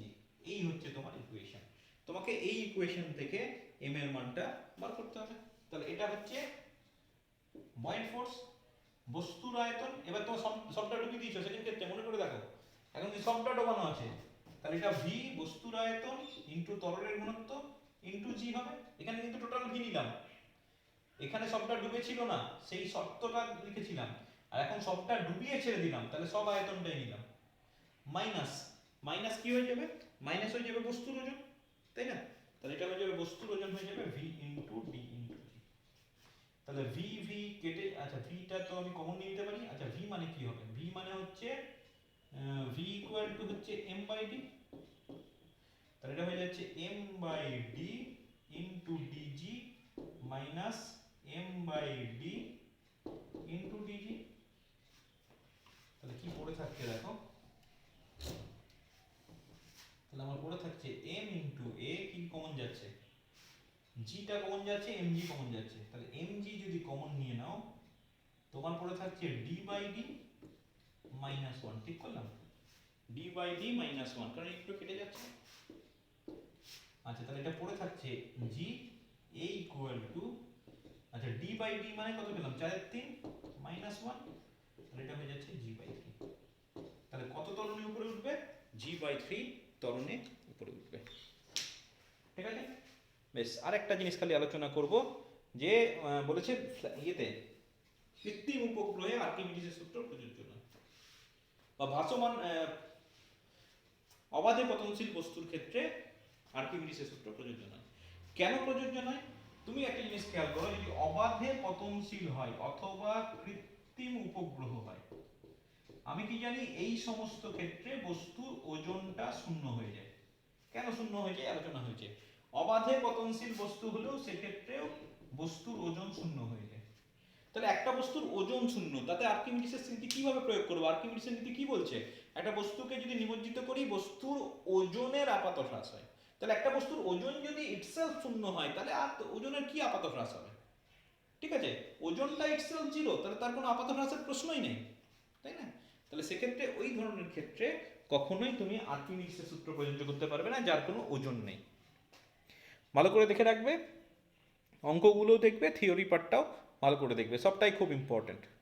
এই হচ্ছে তোমার ইকুয়েশন। তোমাকে এই ইকুয়েশন থেকে m এর মানটা বার করতে হবে। তাহলে এটা হচ্ছে বয়েন্ট ফোর্স, বস্তুর আয়তন। এবার তোমার সবটা ডুবিয়ে দিয়েছো সেকেন্ড ক্ষেত্রে, মনে করে দেখো, এখন যে সবটা ডোবানো আছে, তাহলে এটা v বস্তুর আয়তন ইনটু তরলের ঘনত্ব ইনটু জি হবে। এখানে কিন্তু টোটাল ভি নিলাম, এখানে সবটা ডুবে ছিল না, সেই শর্তটা লিখেছিলাম, আর এখন সবটা ডুবিয়ে ছেড়ে দিলাম, তাহলে সব আয়তনটাই নিলাম। মাইনাস মাইনাস কি হয়ে যাবে, মাইনাস হয়ে যাবে বস্তুর ওজন, তাই না? তাহলে এটা হয়ে যাবে বস্তুর ওজন হয়ে যাবে ভি ইন্টু ডি ইন্টু জি। তাহলে ভি ভি কেটে, আচ্ছা ভিটা তো আমি কমন নিয়ে নিতে পারি। আচ্ছা ভি মানে কি হবে, ভি মানে হচ্ছে ভি ইকুয়াল টু হচ্ছে এম বাই ডি। তাহলে এটা হয়ে যাচ্ছে m by d into d g minus M by d into d g. তাহলে কি পড়ে থাকছে দেখো, তাহলে আমার পড়ে থাকছে এম ইন্টু এ কি কমন যাচ্ছে, জিটা কমন যাচ্ছে, এম জি কমন যাচ্ছে। তাহলে এম জি যদি কমন নিয়ে নাও তোমার পড়ে থাকছে D by d minus one, ঠিক করলাম? D by d minus one, কারণ একটু কেটে যাচ্ছে। আচ্ছা তাহলে এটা পড়ে থাকছে জি এ ইকুয়াল টু, আচ্ছা ডি বাই ডি মানে কত পেলাম, 4/3 মাইনাস ওয়ান, তাহলে এটা হয়ে যাচ্ছে জি বাই থ্রি। তাহলে কত ত্বরণে উপরে উঠবে, জি বাই থ্রি ত্বরণে উপরে উঠবে। ঠিক আছে, বেশ। আরেকটা জিনিস খালি আলোচনা করব, যে বলেছে ইয়েতে কৃত্রিম উপগ্রহে আর্কিমিডিসের সূত্র প্রযোজ্য নয়, বা ভাসমান অবাধে পতনশীল বস্তুর ক্ষেত্রে আর্কিমিডিসের সূত্র প্রযোজ্য নয়। কেন প্রযোজ্য নয়, তুমি একটা জিনিস খেয়াল করো, যদি অবাধে পতনশীল হয় অথবা কৃত্রিম উপগ্রহ হয়, আমি কি জানি এই সমস্ত ক্ষেত্রে বস্তুর ওজনটা শূন্য হয়ে যায়। কেন শূন্য হয়ে যায় আলোচনা হয়েছে। অবাধে পতনশীল বস্তু হলেও সেক্ষেত্রেও বস্তুর ওজন শূন্য হয়ে যায়। তাহলে একটা বস্তুর ওজন শূন্য, তাতে আর্কিমিডিসের নীতি কিভাবে প্রয়োগ করবো? আর্কিমিডিসের নীতি কি বলছে, একটা বস্তুকে যদি নিমজ্জিত করি বস্তুর ওজনের আপাত হ্রাস হয়। তাহলে একটা বস্তুর ওজন যদি ইটসেলফ শূন্য হয় তাহলে আর ওজনের কি আপাত হ্রাস হবে? ঠিক আছে, ওজনটা ইটসেলফ জিরো, তাহলে তার কোনো আপাত হ্রাসের প্রশ্নই নেই, তাই না? তাহলে সেক্ষেত্রে ওই ধরনের ক্ষেত্রে কখনোই তুমি আর্কিমিডিসের সূত্র প্রযোজ্য করতে পারবে না যার কোনো ওজন নেই। ভালো করে দেখে রাখবে, অঙ্কগুলোও দেখবে, থিওরি পার্টটাও ভালো করে দেখবে, সবটাই খুব ইম্পর্টেন্ট।